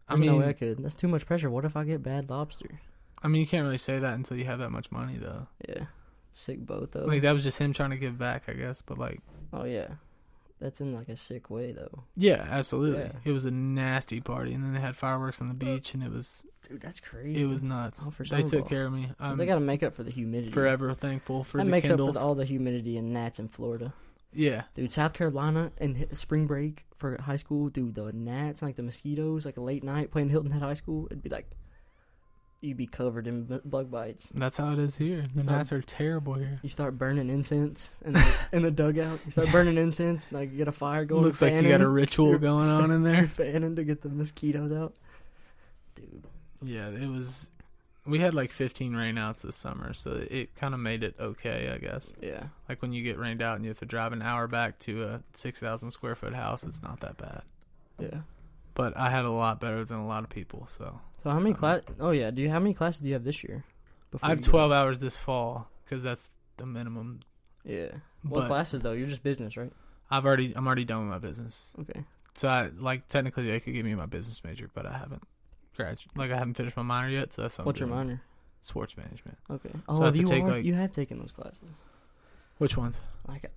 I There's no way I mean, could. That's too much pressure. What if I get bad lobster? you can't really say that until you have that much money, though. Yeah. Sick boat, though. Like, that was just him trying to give back, I guess. But, like... Oh, yeah. That's in, like, a sick way, though. Yeah, absolutely. Yeah. It was a nasty party, and then they had fireworks on the beach, and it was... Dude, that's crazy. It was nuts. Oh, for They summer took ball. care of me. I'm They got to make up for the humidity. forever thankful for That the makes Kindles. up for all the humidity and gnats in Florida. Yeah. Dude, South Carolina and spring break for high school, dude, the gnats, like the mosquitoes, like a late night playing Hilton Head High School, it'd be like, you'd be covered in bug bites. That's how it is here. The Stop. gnats are terrible here. You start burning incense in the dugout. You start burning incense, like you get a fire going. Looks like you got a ritual You're going on in You're there. fanning to get the mosquitoes out. Dude. Yeah, it was... We had like 15 rainouts this summer, so it kind of made it okay, I guess. Yeah. Like when you get rained out and you have to drive an hour back to a 6,000 square foot house, it's not that bad. Yeah. But I had a lot better than a lot of people, so... So how many class? Oh yeah. How many classes do you have this year? I have you go? 12 hours this fall, because that's the minimum. Yeah. What But classes though? You're just business, right? I'm already done with my business. Okay. So technically they could give me my business major, but I haven't I haven't finished my minor yet, so that's what What's I'm your doing. minor? Sports management. Okay. I Oh, have to take, like- you have taken those classes. Which ones? Like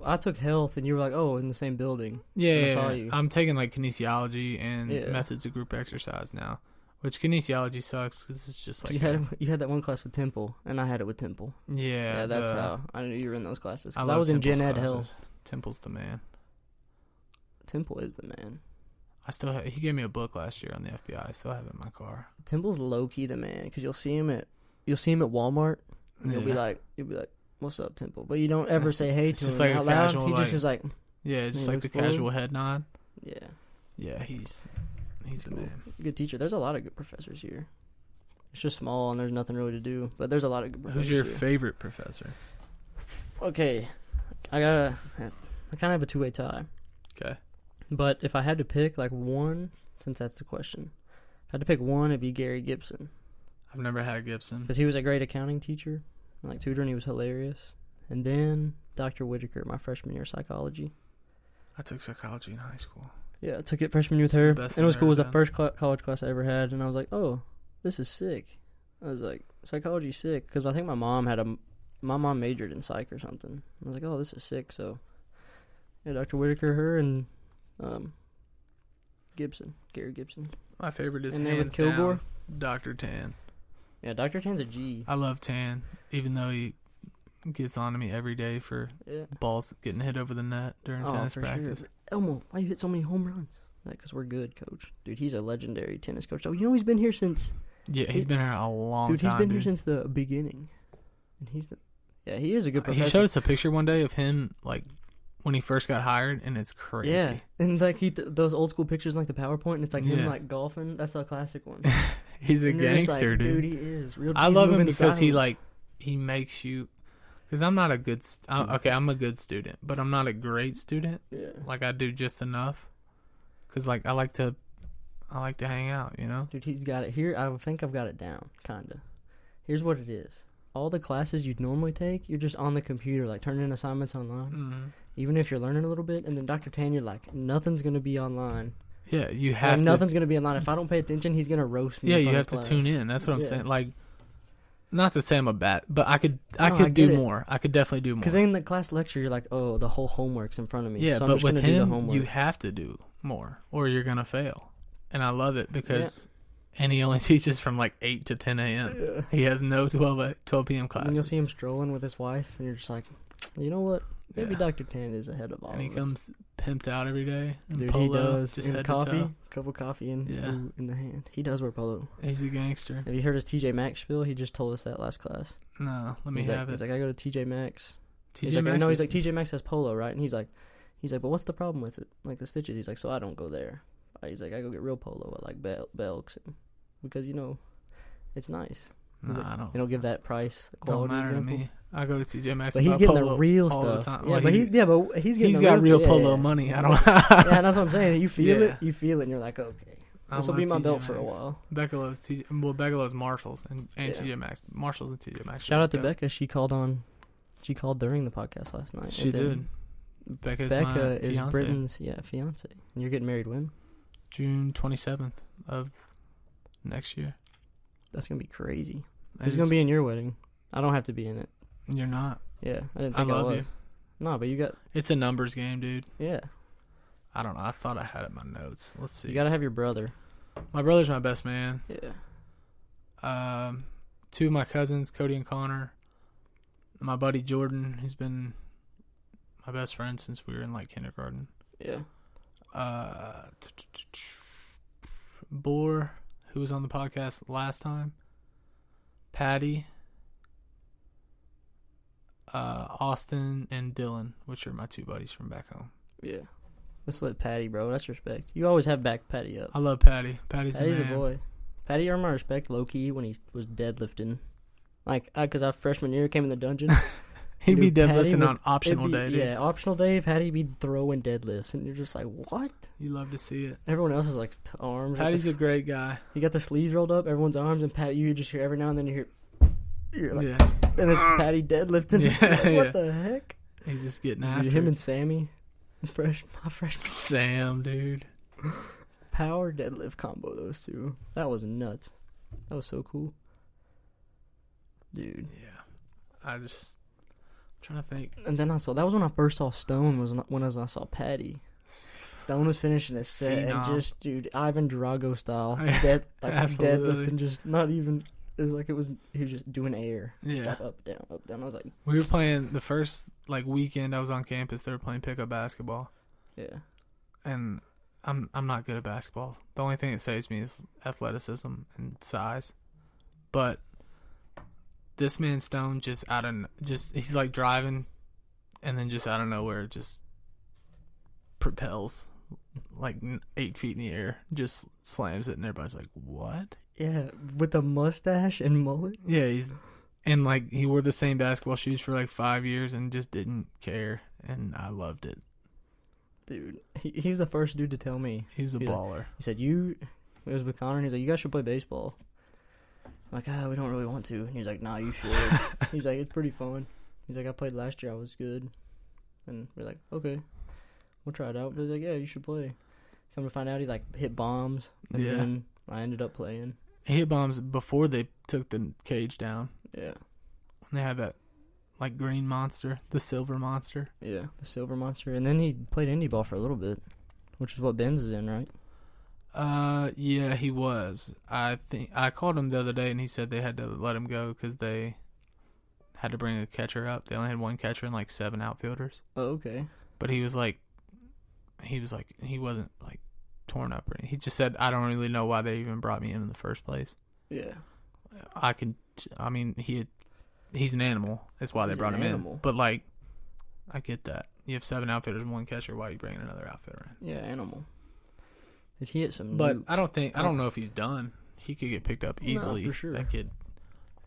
I took health, and you were like, oh, in the same building. Yeah, I yeah, saw yeah. you. I'm taking like kinesiology and Yeah. methods of group exercise now, which kinesiology sucks because it's just like You had that one class with Temple, and I had it with Temple. yeah, That's how I knew you were in those classes. I Because I, love was in Temple's Gen Ed classes. Health. Temple's the man. Temple is the man. He gave me a book last year on the FBI. I still have it in my car. Temple's low key the man, because you'll see him at Walmart, and you'll be Yeah. like, what's up, Temple? But you don't ever say hey It's to just him like a out loud. casual, He just like- is like, Yeah, just He like looks the forward. casual head nod. yeah, Yeah, he's the cool. man. Good teacher. There's a lot of good professors here. It's just small, and there's nothing really to do. But there's a lot of good professors Who's your here. favorite professor? Okay, I kind of have a two-way tie. Okay. But if I had to pick like one, since that's the question, if I had to pick one, it'd be Gary Gibson, I've never had Gibson. because he was a great accounting teacher, like tutor, and he was hilarious. And then Dr. Whitaker, my freshman year of psychology. I took psychology in high school. Yeah, I took it freshman year with It's the her, best and it was thing cool. It I've was the ever first college class I ever had, and I was like, oh, this is sick. I was like, psychology's sick, because I think my mom majored in psych or something. I was like, oh, this is sick. So, yeah, Dr. Whitaker, her, and Gary Gibson. My favorite is And then with hands Kilgore? down, Dr. Tan. Yeah, Dr. Tan's a G. I love Tan, even though he gets on to me every day for Yeah. balls getting hit over the net during Oh, tennis for practice. sure. Elmo, why you hit so many home runs? Because we're good, coach. Dude, he's a legendary tennis coach. So, he's been here since... Yeah, he's been here a long Dude, time. he's been here since the beginning. And he is a good professor. He showed us a picture one day of him, like, when he first got hired, and it's crazy. Yeah, and like those old school pictures, like the PowerPoint, and it's like him Yeah. like golfing. That's a classic one. He's a And you're just gangster, like, dude. He is. Real. I he's love him moving because silence. he makes you... Because I'm not a good... I'm a good student, but I'm not a great student. Yeah. Like, I do just enough. because like I like to hang out, you know. Dude, he's got it here. I think I've got it down, kinda. Here's what it is. All the classes you'd normally take, you're just on the computer, like turning in assignments online. Mm-hmm. Even if you're learning a little bit, and then Dr. Tan, you're like, nothing's gonna be online. Yeah, you have to. Nothing's gonna be online. If I don't pay attention, he's gonna roast me. Yeah, in you front have of to class. tune in. That's what I'm saying. Like, not to say I'm a bat, but I could I do get it. more. I could definitely do more. Because in the class lecture, you're like, oh, the whole homework's in front of me. Yeah, so I'm but just with gonna do the him, homework. you have to do more, or you're gonna fail. And I love it because, and he only teaches from like 8 to 10 a.m. Yeah. He has no 12 p.m. And classes. you'll see him strolling with his wife, and you're just like, you know what? Maybe Yeah. Dr. Tan is ahead of all And he of us. comes pimped out every day. In Dude, polo, he does. Just In head to coffee, toe. cup of coffee in, Yeah. in the hand. He does wear polo. He's a gangster. Have you heard his TJ Maxx spiel? He just told us that last class. No, let me He's have like, He's it. like, I go to TJ Maxx. He's TJ like, Maxx no, is- he's like, TJ Maxx has polo, right? And he's like, but what's the problem with it? Like the stitches. He's like, so I don't go there. He's like, I go get real polo at like Belk's, because it's nice. He's Nah, like, I don't. they don't give that price Don't quality matter example. to me. I go to TJ Maxx. But he's and buy getting polo the real all the stuff. time. Yeah, Well, but he's getting he's the got real stuff. polo Yeah. money. I He's don't. like- yeah, that's what I'm saying. You feel Yeah. it. You feel it, and you're like, okay, I this will love be my TJ belt for a Maxx. while. Becca loves TJ. Well, Becca loves Marshalls and Yeah. TJ Maxx. Marshalls and TJ Maxx. Shout out to Go. Becca. She called during the podcast last night. She And then did. Becca is fiance. Britton's fiance, and you're getting married when? June 27th of next year. That's gonna be crazy. It Who's is- gonna be in your wedding? I don't have to be in it. You're not. Yeah, I didn't I think I love was. you. No, but you got It's a numbers game, dude. yeah. I don't know. I thought I had it in my notes. Let's see. You gotta have your brother. My brother's my best man. Yeah. Two of my cousins, Cody and Connor. My buddy Jordan, who's been my best friend since we were in like kindergarten. Yeah. Boar, who was on the podcast last time. Patty. Austin and Dylan, which are my two buddies from back home. Yeah. Let's let Patty, bro. That's respect. You always have back Patty up. I love Patty. Patty's Patty's the a man. boy. Patty earned my respect low key when he was deadlifting. Like, because our freshman year came in the dungeon. He'd be Dude, Patty deadlifting would- on optional it'd be- day, dude. Yeah, optional day. Patty be throwing deadlifts, and you're just like, what? You love to see it. Everyone else is like arms. like Patty's the a great guy. You got the sleeves rolled up, everyone's arms, and Patty, you just hear every now and then you're like, Yeah. and it's Patty deadlifting. Yeah, Like, what yeah. the heck? He's just getting Dude, after him it. and Sammy, my freshman Sam, dude. power deadlift combo. Those two, that was nuts. That was so cool, dude. Yeah. I'm trying to think. And then that was when I first saw Stone. Was when I saw Patty. Stone was finishing his set and Phenom. just, dude, Ivan Drago style, Yeah, like absolutely. deadlifting, just not even. It was like he was just doing air. Yeah. Step up, down, up, down. I was like, We were playing the first like weekend I was on campus. They were playing pickup basketball, yeah, and I'm not good at basketball. The only thing that saves me is athleticism and size. But this man Stone just he's like driving, and then just out of nowhere just propels like 8 feet in the air, just slams it, and everybody's like, "What?" yeah, with the mustache and mullet. Yeah, and like he wore the same basketball shoes for like 5 years and just didn't care, and I loved it. Dude, he was the first dude to tell me. He was a Yeah. baller. He said, it was with Connor, and he's like, you guys should play baseball. I'm like, we don't really want to. And he's like, nah, you should. He's like, it's pretty fun. He's like, I played last year, I was good. And we're like, okay, we'll try it out. But he's like, yeah, you should play. Come to find out, he like hit bombs, and Yeah. then I ended up playing. He hit bombs before they took the cage down. Yeah. They had that like green monster, the silver monster. Yeah, the Silver Monster. And then he played indie ball for a little bit, which is what Ben's is in, right? Yeah, he was. I think I called him the other day, and he said they had to let him go because they had to bring a catcher up. They only had one catcher and like 7 outfielders. Oh, okay. But he wasn't like torn up or anything. He just said, I don't really know why they even brought me in the first place. Yeah. He's an animal. That's why they He's brought an him animal. in. But like, I get that. You have 7 outfielders and one catcher. Why are you bringing another outfielder in? Yeah, animal. Did he hit some But nukes? I don't know if he's done. He could get picked up easily. for sure. That kid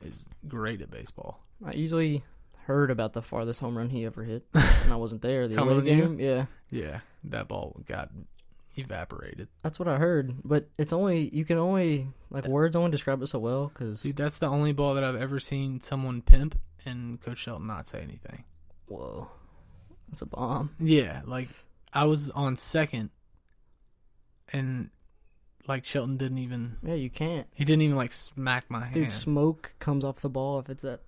is great at baseball. I easily heard about the farthest home run he ever hit, and I wasn't there. The away Cumberland, game, yeah. Yeah, that ball got evaporated. That's what I heard, but you can only words only describe it so well because. Dude, that's the only ball that I've ever seen someone pimp and Coach Shelton not say anything. Whoa, that's a bomb. Yeah, like I was on second, and like Shelton didn't even. Yeah, you can't. He didn't even like smack my hand. Dude, smoke comes off the ball if it's that.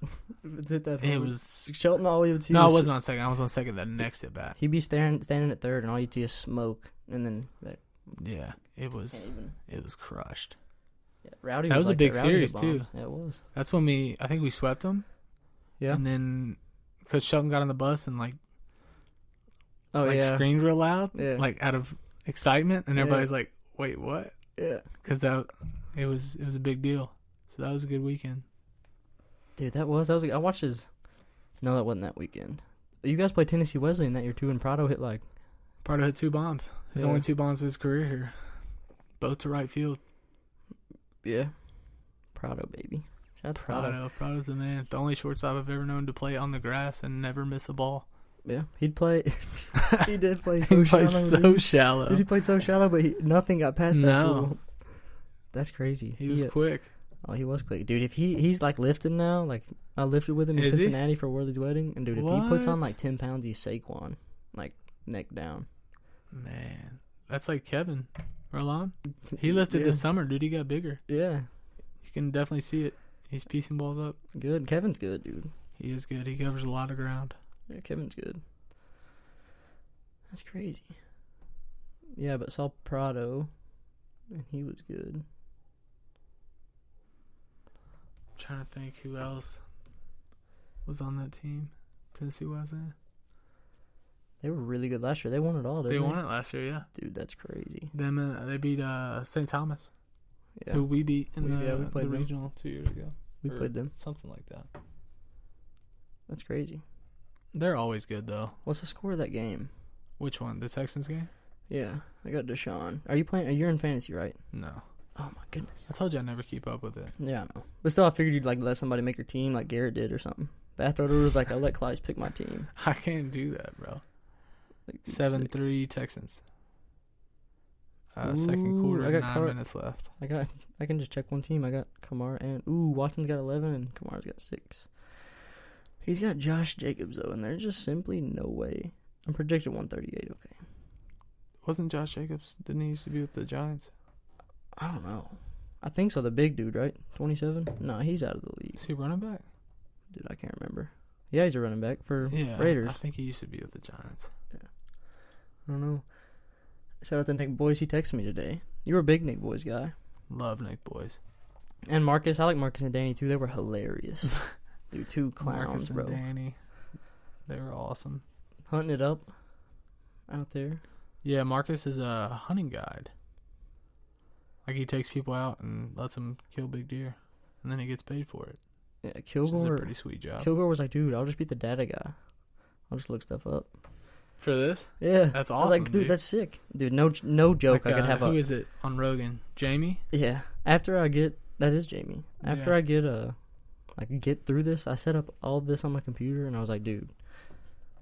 If it's hit that. It hard. was. Shelton. All you see. No, I wasn't on second. I was on second the next at bat. He'd be standing at third, and all you see is smoke, and then. Yeah, it was. Can't even. It was crushed. Yeah, Rowdy. That was a like big that. Rowdy series hit too. bombs. Yeah, it was. That's when I think we swept them. Yeah. And then Coach Shelton got on the bus and Oh yeah. screamed real loud, Yeah. like out of excitement, and everybody's like, "Wait, what?" Yeah. Because it was a big deal. So that was a good weekend. Dude, that was. I watched his. No, that wasn't that weekend. You guys played Tennessee Wesleyan that year too, and Prado hit like. Prado had 2 bombs. His Yeah. only 2 bombs of his career here, both to right field. Yeah. Prado, baby. Shout out to Prado. Prado's the man. The only shortstop I've ever known to play on the grass and never miss a ball. Yeah, he'd play. He did play He so played shallow. so shallow. Dude, he played so shallow, but nothing got past that No. fool. That's crazy. He was quick. Oh, he was quick, dude. If he's like lifting now, like I lifted with him in Is he? Cincinnati for Worley's wedding, and dude, if he puts on What? like 10 pounds, he's Saquon, like neck down. Man, that's like Kevin Rolon. He lifted Yeah. this summer, dude. He got bigger. Yeah, You can definitely see it. He's piecing balls up. good. Kevin's good, dude. He is good. He covers a lot of ground. Yeah, Kevin's good. That's crazy. Yeah, but saw Prado, and he was good. I'm trying to think who else was on that team. Tennessee Wesleyan. They were really good last year. They won it all, didn't They they? won it last year, yeah. Dude, that's crazy. They beat St. Thomas, Yeah, who we beat in We the played them. regional 2 years ago. we Or played them. Something like that. That's crazy. They're always good, though. What's the score of that game? Which one? The Texans game? Yeah, I got Deshaun. Are you playing? You're in fantasy, right? No. Oh my goodness. I told you I never keep up with it. Yeah, I know. But still, I figured you'd like let somebody make your team, like Garrett did or something. But I thought it was like I let Clyde pick my team. I can't do that, bro. Like, 7-3 Texans. Second Ooh, quarter, I got 9 minutes left. I can just check one team. I got Kamara and Watson's got 11 and Kamara's got 6. He's got Josh Jacobs though, and there's just simply no way. I'm predicted 138. Okay. Wasn't Josh Jacobs? Didn't he used to be with the Giants? I don't know. I think so. The big dude, right? 27. No, he's out of the league. Is he running back? Dude, I can't remember. Yeah, he's a running back for Yeah, Raiders. I think he used to be with the Giants. I don't know. Shout out to Nick Boys. He texted me today. You were a big Nick Boys guy. Love Nick Boys. And Marcus. I like Marcus and Danny too. They were hilarious. Dude, 2 clowns, Marcus and bro. Danny. They were awesome. Hunting it up out there. Yeah, Marcus is a hunting guide. Like, he takes people out and lets them kill big deer. And then he gets paid for it. Yeah, Which is a Kilgore. pretty sweet job. Kilgore was like, dude, I'll just be the data guy. I'll just look stuff up. For this? Yeah, That's I was like, awesome, dude, dude. that's sick, dude. No joke. Like, I could have who a. is it on Rogan? Jamie? Yeah. After I get that is Jamie. After Yeah. I get get through this, I set up all this on my computer, and I was like, dude,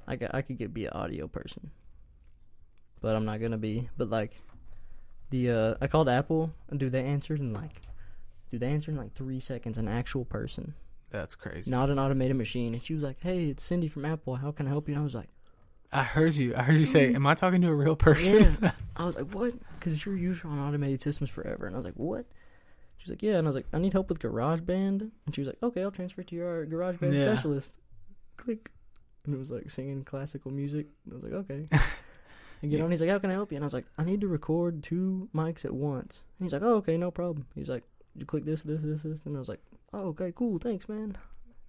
I could be an audio person, but I'm not gonna be. But like, I called Apple, and dude, they answered in like 3 seconds. An actual person, That's crazy. not an automated machine. And she was like, hey, it's Cindy from Apple. How can I help you? And I was like, I heard you say, am I talking to a real person? yeah. I was like, what? Because you're usually on automated systems forever. And I was like, what? She's like, yeah. And I was like, I need help with GarageBand. And she was like, okay, I'll transfer to your GarageBand Yeah. specialist. Click. And it was like singing classical music. And I was like, okay. And get on. He's like, how can I help you? And I was like, I need to record 2 mics at once. And he's like, oh, okay, no problem. He's like, you click this. And I was like, oh, okay, cool, thanks, man.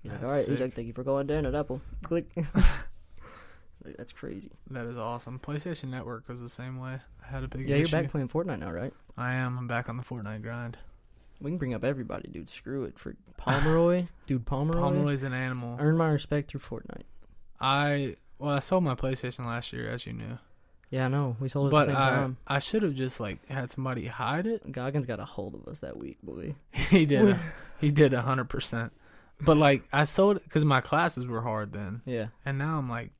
He's like, That's all right. He's sick. like, thank you for going down at Apple. Click. Like, that's crazy. That is awesome. PlayStation Network was the same way. I had a big Yeah, issue. you're back playing Fortnite now, right? I am. I'm back on the Fortnite grind. We can bring up everybody, dude. Screw it. For Pomeroy. Dude, Pomeroy's an animal. Earned my respect through Fortnite. I sold my PlayStation last year, as you knew. Yeah, I know. We sold it But at the same time. I should have just had somebody hide it. Goggins got a hold of us that week, boy. He did. He did 100%. But I sold it because my classes were hard then, Yeah. and now I'm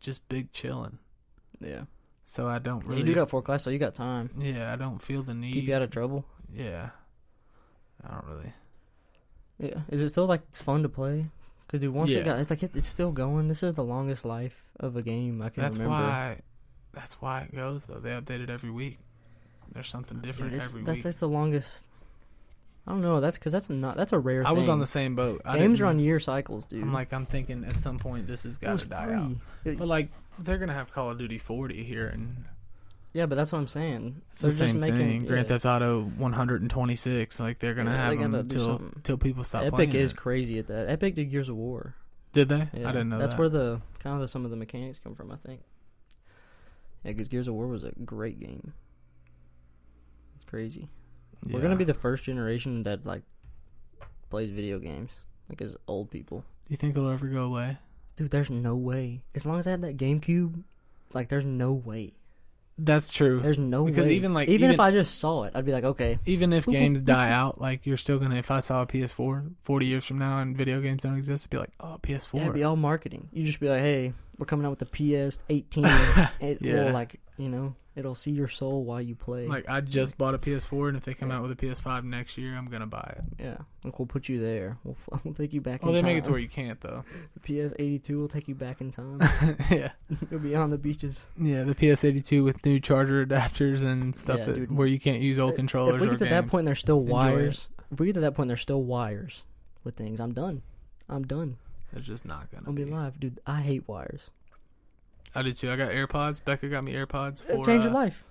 just big chilling. Yeah. so I don't really. You do got 4 classes, so you got time. Yeah, I don't feel the need. Keep you out of trouble. Yeah, I don't really. Yeah, is it still like it's fun to play? Because dude, once it got, it's like it's still going. This is the longest life of a game I can remember. That's why it goes though. They update it every week. There's something different every week. That's the longest. I don't know. That's because that's a rare thing. I was on the same boat. Games are on year cycles, dude. I'm thinking at some point this has got to die out. But like they're gonna have Call of Duty 40 here, and yeah, but that's what I'm saying. It's the same thing. Grand Theft Auto 126. Like they're gonna have them till people stop playing. Epic is crazy at that. Epic did Gears of War. Did they? Yeah. I didn't know. That's where some of the mechanics come from, I think. Yeah, because Gears of War was a great game. It's crazy. Yeah. We're gonna be the first generation that like plays video games, like as old people. Do you think it'll ever go away? Dude, there's no way. As long as I had that GameCube, like there's no way. That's true. There's no way. Because even if I just saw it, I'd be like, okay. Even if games die out, like you're still gonna. If I saw a PS4 40 years from now and video games don't exist, I'd be like, oh, PS4. Yeah, it'd be all marketing. You just be like, hey, we're coming out with the PS18. It will like it'll see your soul while you play. Like I just bought a PS4, and if they come out with a PS5 next year, I'm gonna buy it. Yeah, like we'll put you there. We'll take you back. Well, in time. They make it to where you can't though. The PS82 will take you back in time. Yeah, you'll be on the beaches. Yeah, the PS82 with new charger adapters and stuff where you can't use old controllers. If we get to that point, there's still wires. It. If we get to that point, there's still wires with things. I'm done. It's just not gonna. I'll be live, dude. I hate wires. I did too. I got AirPods. Becca got me AirPods. It'll change your life.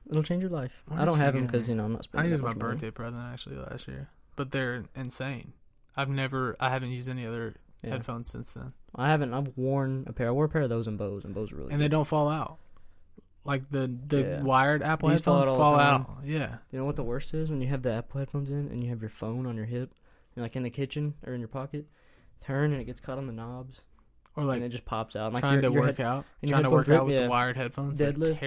It'll change your life. I don't have them because I'm not spending. I used my birthday present actually last year, but they're insane. I haven't used any other headphones since then. I haven't. I've worn a pair. I wore a pair of those and Bose are really good. And they don't fall out. Like the wired Apple headphones fall out. Yeah. You know what the worst is? When you have the Apple headphones in and you have your phone on your hip, and like in the kitchen or in your pocket, turn and it gets caught on the knobs. Or like and it just pops out. Like trying to work out with the wired headphones. Deadlift.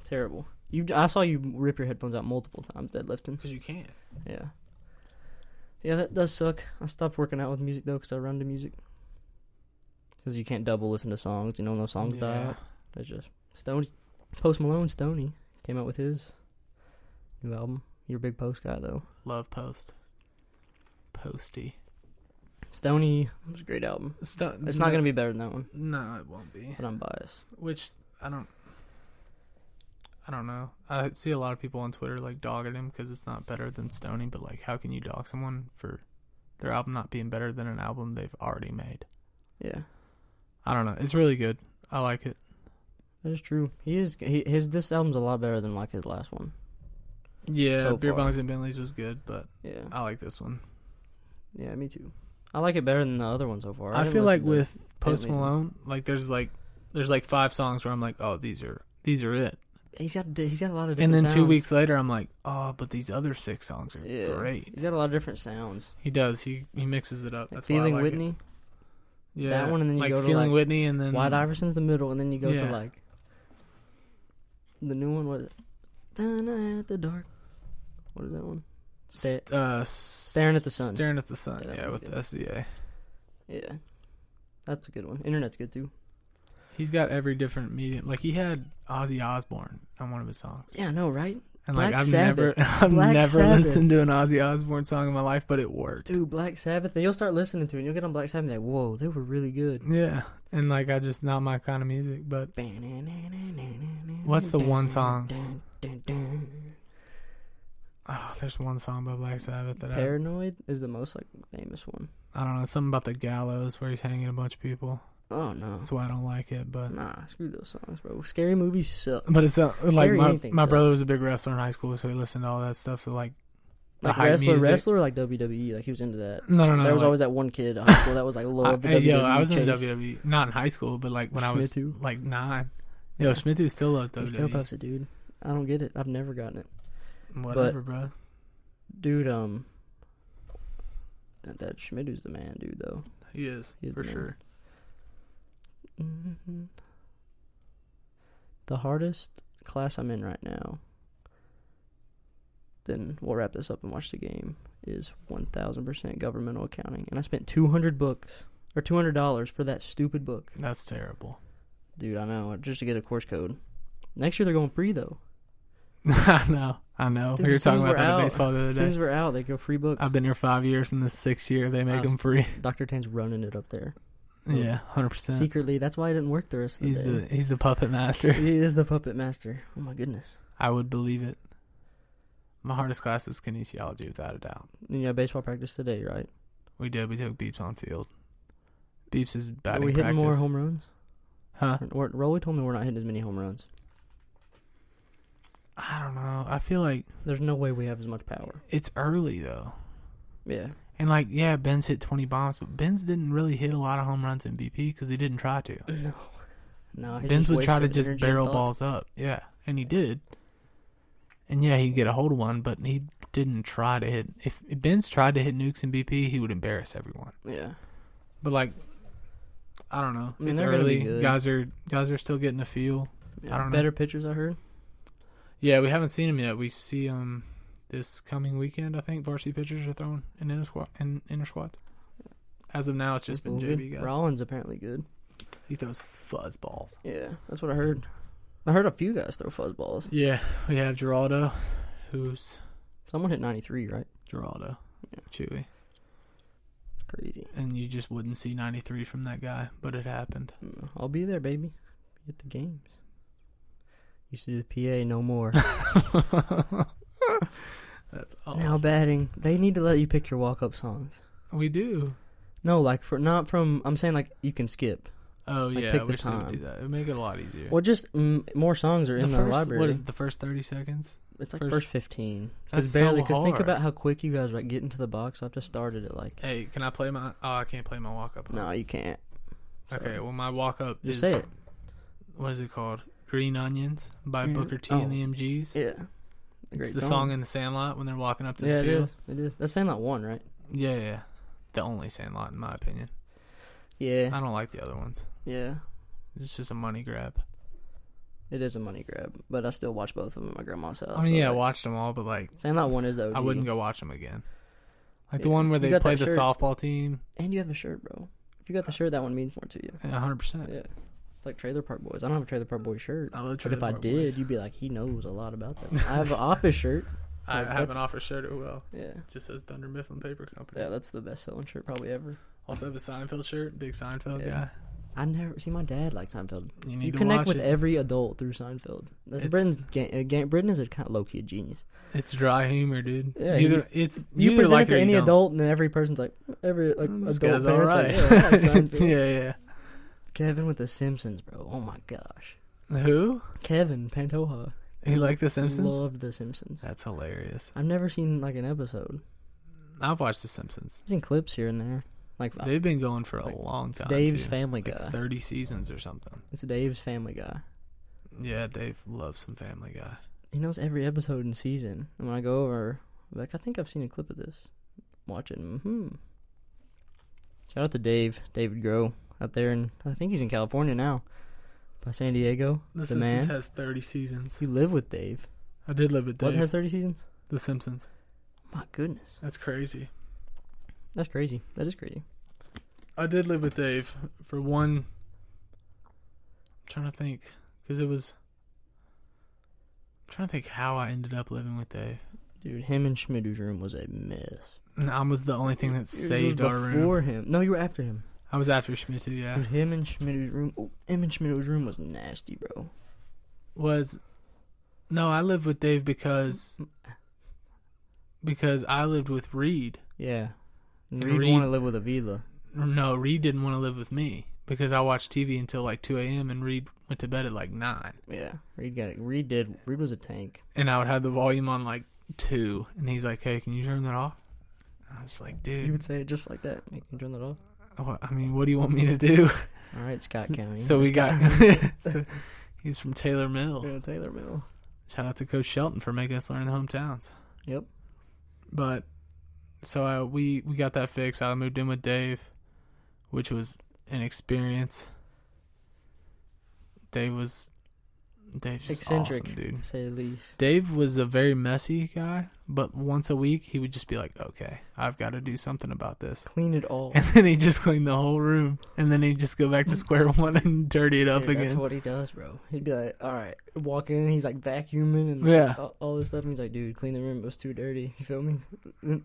Terrible. I saw you rip your headphones out multiple times deadlifting. Because you can't. Yeah. Yeah, that does suck. I stopped working out with music though because I run to music. Because you can't double listen to songs. When those songs die out. That's just Stoney. Post Malone Stoney came out with his new album. You're a big Post guy though. Love Post. Posty. Stoney was a great album. It's not going to be better than that one. No, it won't be. But I'm biased. Which, I don't know. I see a lot of people on Twitter, like, dogging him because it's not better than Stoney, but, like, how can you dog someone for their album not being better than an album they've already made? Yeah. I don't know. It's really good. I like it. That is true. This album's a lot better than, like, his last one. Yeah, Beer Bongs and Bentleys was good, but yeah, I like this one. Yeah, me too. I like it better than the other one so far. I feel like with Post Malone, like there's 5 songs where I'm like, oh, these are it. He's got a lot of different and then sounds. 2 weeks later, I'm like, oh, but these other 6 songs are great. He's got a lot of different sounds. He does. He mixes it up. That's Feeling why I like Whitney. It. Yeah, that one, and then you go to Feeling Whitney, and then White Iverson's the middle, and then you go to like the new one. Was Down at the Dark? What is that one? Staring at the Sun. Staring at the Sun. Yeah, with the SCA. Yeah, that's a good one. Internet's good too. He's got every different medium. Like he had Ozzy Osbourne on one of his songs. Yeah, I know, right? And like I've never listened to an Ozzy Osbourne song in my life, but it worked. Dude, Black Sabbath. Then you'll start listening to it and you'll get on Black Sabbath and be like, whoa, they were really good. Yeah. And like I just not my kind of music, but what's the one song? Oh, there's one song by Black Sabbath that Paranoid is the most like famous one. I don't know, something about the gallows where he's hanging a bunch of people. Oh no, that's why I don't like it. But screw those songs, bro. Scary movies suck. But it's like my brother was a big wrestler in high school, so he listened to all that stuff. So like wrestler, like WWE, like he was into that. No. There was always that one kid in high school that was like loved the WWE. Yo, I was in WWE, not in high school, but like when I was like 9. Yo, Schmittu still loves WWE. He still loves it, dude. I don't get it. I've never gotten it. Whatever, bro. Dude, that Schmittu's the man, dude. Though he is for sure. Mm-hmm. The hardest class I'm in right now, then we'll wrap this up and watch the game, is 1,000% governmental accounting. And I spent $200 for that stupid book. That's terrible. Dude, I know. Just to get a course code. Next year they're going free though. I know. Dude, We were as soon talking as about we're that in out- baseball the As other soon as day. we're out, they go free books. I've been here 5 years. In the 6th year, they make them free. Dr. Tan's running it up there. Yeah, 100%. Secretly, that's why I didn't work the rest of the day. He's the puppet master. He is the puppet master. Oh my goodness. I would believe it. My hardest class is kinesiology, without a doubt. And you had baseball practice today, right? We did. We took Beeps on field. Beeps is Are batting we hitting practice. more home runs? Huh? Rolly told me we're not hitting as many home runs. I don't know. I feel like There's no way we have as much power. it's early, though. Yeah. And, like, yeah, Ben's hit 20 bombs, but Ben's didn't really hit a lot of home runs in BP because he didn't try to. No. He Ben's just would try to wasted just energy and barrel thought. balls up. Yeah, and he did. And, yeah, he'd get a hold of one, but he didn't try to hit. If Ben's tried to hit nukes in BP, he would embarrass everyone. Yeah. But, like, I don't know. I mean, It's they're gonna be early. good. Guys are still getting a feel. Yeah. I don't know. Better pitchers, I heard. Yeah, we haven't seen him yet. We see this coming weekend. I think varsity pitchers are throwing in inner squads. As of now, it's just been JV guys. Rollins apparently good. He throws fuzz balls. Yeah, that's what I heard. I heard a few guys throw fuzzballs. Yeah, we have Geraldo, who's Someone hit 93, right? Geraldo, Yeah. Chewy, It's crazy. and you just wouldn't see 93 from that guy, but it happened. I'll be there, baby. Be at the games. Used to do the PA, no more. That's awesome. Now batting, they need to let you pick your walk-up songs. We do. No, like not from. I'm saying like you can skip. Oh Like, yeah, pick I the wish they would time. do that. It would make it a lot easier. Well, just more songs are in the first, library. What is it, the first 30 seconds? It's like first- first 15. That's Barely. so Because think hard. about how quick you guys like get into the box. I have to start it at like. Hey, can I play my? Oh, I can't play my walk up. No, you can't. Okay, well my walk up Just is say it. what is it called? Green Onions by Green- Booker T oh. and the MGs. Yeah. A It's the song in the Sandlot when they're walking up to Yeah, the it field. is. It is. That's Sandlot 1, right? Yeah. The only Sandlot in my opinion. Yeah. I don't like the other ones. Yeah. It's just a money grab. It is a money grab, but I still watch both of them at my grandma's house. I mean, yeah, I like, watched them all, but like Sandlot 1 is the OG. I wouldn't go watch them again. Like the Yeah. one where You they got play that the shirt. softball team. And you have a shirt, bro. If you got the shirt, that one means more to you. 100%. Yeah. It's like Trailer Park Boys. I don't have a Trailer Park Boys shirt. I love But Trailer if I Park did, Boys. you'd be like, he knows a lot about that. I have an office shirt. I Like, have that's- an office shirt as well. Yeah. It just says Thunder Mifflin Paper Company. Yeah, that's the best selling shirt probably ever. Also have a Seinfeld shirt. Big Seinfeld Yeah. guy. I never see my dad like Seinfeld. You need You to connect watch with it. every adult through Seinfeld. That's It's- Britton is a kind of low key genius. It's dry humor, dude. Yeah, you you either present like it to or you any don't. adult, and every person's like This adult guy's parents alright. like, yeah, I like Seinfeld. yeah. Kevin with The Simpsons, bro. Oh my gosh, Who? Kevin Pantoja. You like The Simpsons? Loved The Simpsons. That's hilarious. I've never seen like an episode. I've watched The Simpsons. I've seen clips here and there. Like They've been going for a like, long it's time. Dave's too. Family Like Guy. 30 seasons or something. It's Dave's Family Guy. Yeah, Dave loves some Family Guy. He knows every episode and season. And when I go over, like, I think I've seen a clip of this. Watch it. Shout out to David Groh out there, and I think he's in California now, by San Diego. The man. Simpsons has 30 seasons. You live with Dave. I did live with Dave. What has 30 seasons? The Simpsons. My goodness, That's crazy. that's crazy. That is crazy. I did live with Dave for one. I'm trying to think, because it was. I'm trying to think how I ended up living with Dave. Dude, him and Schmidt's room was a mess. And I was the only thing that Yours saved was our before room. him. No, you were after him. I was after Schmidt too, yeah. Dude, him and Schmidt's room. Oh, him and Schmidt's room was nasty, bro. No, I lived with Dave because I lived with Reed. Yeah. And And Reed Reed- wanted to live with Avila. No, Reed didn't want to live with me because I watched TV until like 2 a.m. and Reed went to bed at like 9. Yeah, Reed got it. Reed was a tank. And I would have the volume on like 2. And he's like, hey, can you turn that off? I was like, You dude, would say it just like that. You can turn that off. I mean, what do you want me to do? All right, Scott County. So we Scott got, so he's from Taylor Mill. yeah, Taylor Mill. Shout out to Coach Shelton for making us learn the hometowns. Yep. But so we got that fixed. I moved in with Dave, which was an experience. Dave was Dave's just eccentric, awesome, dude. to say the least. Dave was a very messy guy, but once a week he would just be like, "Okay, I've got to do something about this." Clean it all. And then he'd just clean the whole room, and then he'd just go back to square one and dirty it up Dude, again. That's what he does, bro. He'd be like, all right, walk in, and he's like vacuuming and Yeah. all this stuff. And he's like, dude, clean the room. It was too dirty. You feel me? And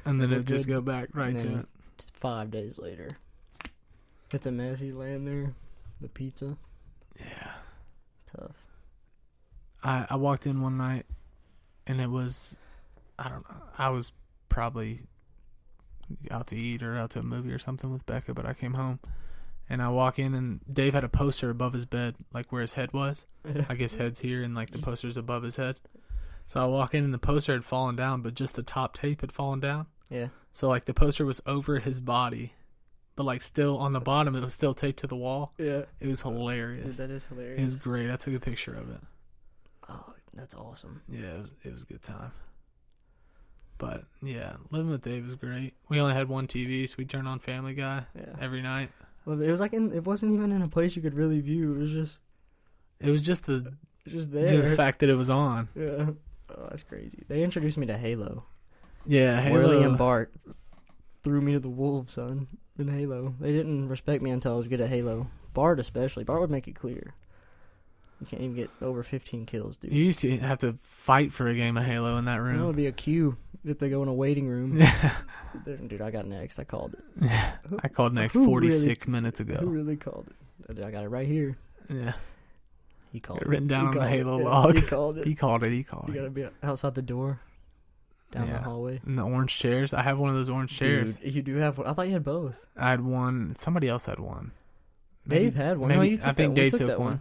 then We're it'd just good. go back right And to then it. 5 days later, it's a mess. He's laying there. The pizza. Yeah. Tough. I walked in one night, and it was, I don't know, I was probably out to eat or out to a movie or something with Becca, but I came home, and I walk in, and Dave had a poster above his bed, like where his head was. I guess head's here, and like the poster's above his head. So I walk in, and the poster had fallen down, but just the top tape had fallen down. Yeah. So like the poster was over his body, but like still on the bottom, it was still taped to the wall. Yeah. It was hilarious. Dude, that is hilarious. It was great. I took a picture of it. Oh, that's awesome. Yeah, it was a good time. But yeah, living with Dave was great. We only had one TV, so we turned on Family Guy every night. Well, it was like it wasn't even in a place you could really view. It was just there. the fact that it was on. Yeah. Oh, that's crazy. They introduced me to Halo. Yeah, Halo. Worley and Bart threw me to the wolves, son, in Halo. They didn't respect me until I was good at Halo. Bart especially. Bart would make it clear. You can't even get over 15 kills, dude. You used to have to fight for a game of Halo in that room. That would be a queue if they go in a waiting room. Yeah. Dude, I got next. I called it. I called next Who 46 minutes ago. Who really called it? I got it right here. Yeah. He called Got it. written down He on the called it. Halo Yeah, log. He called it. He called it. You gotta be outside the door, down the hallway. And the orange chairs. I have one of those orange chairs. Dude, you do have one. I thought you had both. I had one. Somebody else had one. Dave had one. Maybe, No, you took I think that one. Dave took that one.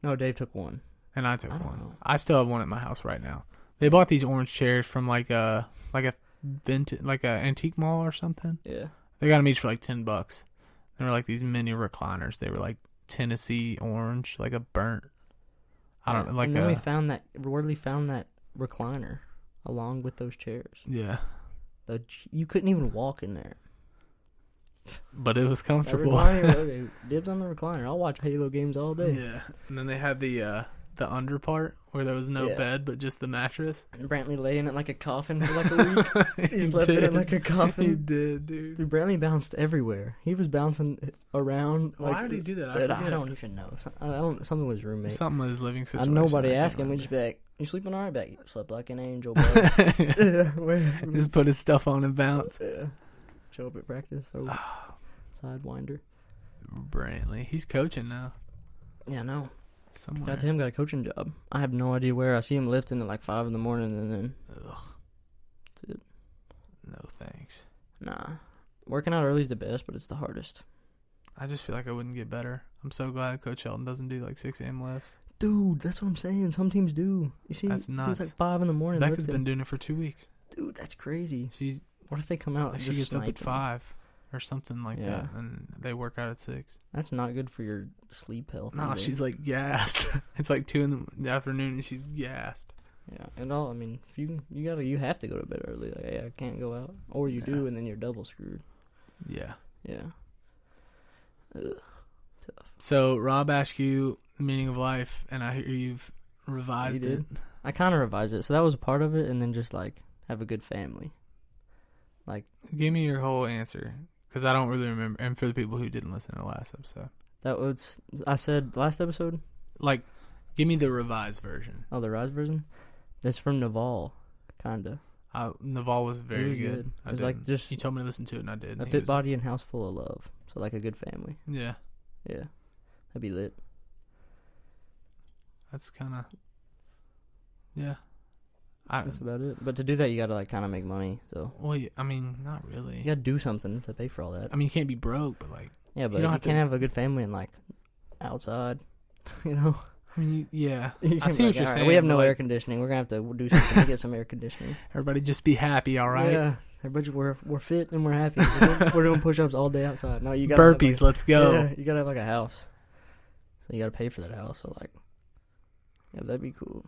No, Dave took one. And I took I don't one. know. I still have one at my house right now. They bought these orange chairs from like a vintage, like a antique mall or something. Yeah. They got them each for like $10. They were like these mini recliners. They were like Tennessee orange, like a burnt. I don't know, like and then Worley found that recliner along with those chairs. Yeah, You couldn't even walk in there. but it was That comfortable. recliner, okay, dibs on the recliner. I'll watch Halo games all day. Yeah, and then they had the under part where there was no Yeah. bed but just the mattress. And Brantley lay in it like a coffin for like a week. He slept in it like a coffin. He did, dude. Dude, Brantley bounced everywhere. He was bouncing around. Why did he do that? I don't even know. Something with his roommate. Something with his living situation. Nobody I asked can't him. We just remember. be like, "You sleeping all right, back? You slept like an angel, bro." Just put his stuff on and bounce. Yeah. Show up at practice. Throw sidewinder. Brantley, he's coaching now. Yeah, no. Somewhere. Got him. Got a coaching job. I have no idea where. I see him lifting at like 5 a.m. and then Ugh. that's it. No thanks. Nah. Working out early is the best, but it's the hardest. I just feel like I wouldn't get better. I'm so glad Coach Helton doesn't do like 6 a.m. lifts. Dude, that's what I'm saying. Some teams do. You see, That's dude's nuts. like 5 a.m. Becca's lifting. been doing it for 2 weeks. Dude, that's crazy. She's What if they come out and she just gets up snipe at them? 5 or something like Yeah. that, and they work out at 6. That's not good for your sleep health. No, either. she's like gassed. It's like 2 in the afternoon, and she's gassed. Yeah, and all. I mean, if you have to go to bed early. Like, hey, I can't go out, or you do, and then you're double screwed. Yeah. Yeah. Ugh, tough. So Rob asked you the meaning of life, and I hear you've revised You did? it. I kind of revised it, so that was a part of it, and then just like have a good family. Give me your whole answer, because I don't really remember. And for the people who didn't listen to the last episode, That was I said last episode. like, give me the revised version. Oh, the Rise version. It's from Naval, kinda. Naval was very It was good. good. I It's like didn't. just You told me to listen to it, and I did. a He fit was- body and house full of love. So like a good family. Yeah, Yeah, that'd be lit. that's kind of. Yeah. I That's about it. But to do that, you gotta like kind of make money. So well, I mean, not really. you gotta do something to pay for all that. I mean, you can't be broke, but like, Yeah, but don't you have can't to- have a good family and like outside. You know. I mean, yeah. You I can't see be what like, you're "All right, saying. we have but, no like, air conditioning. We're gonna have to do something to get some air conditioning. Everybody just be happy, all right? Yeah, everybody, we're fit and we're happy. We're doing push-ups all day outside. No, you got Burpees, let's go. Yeah, you gotta have like a house. So you gotta pay for that house. So like, yeah, that'd be cool.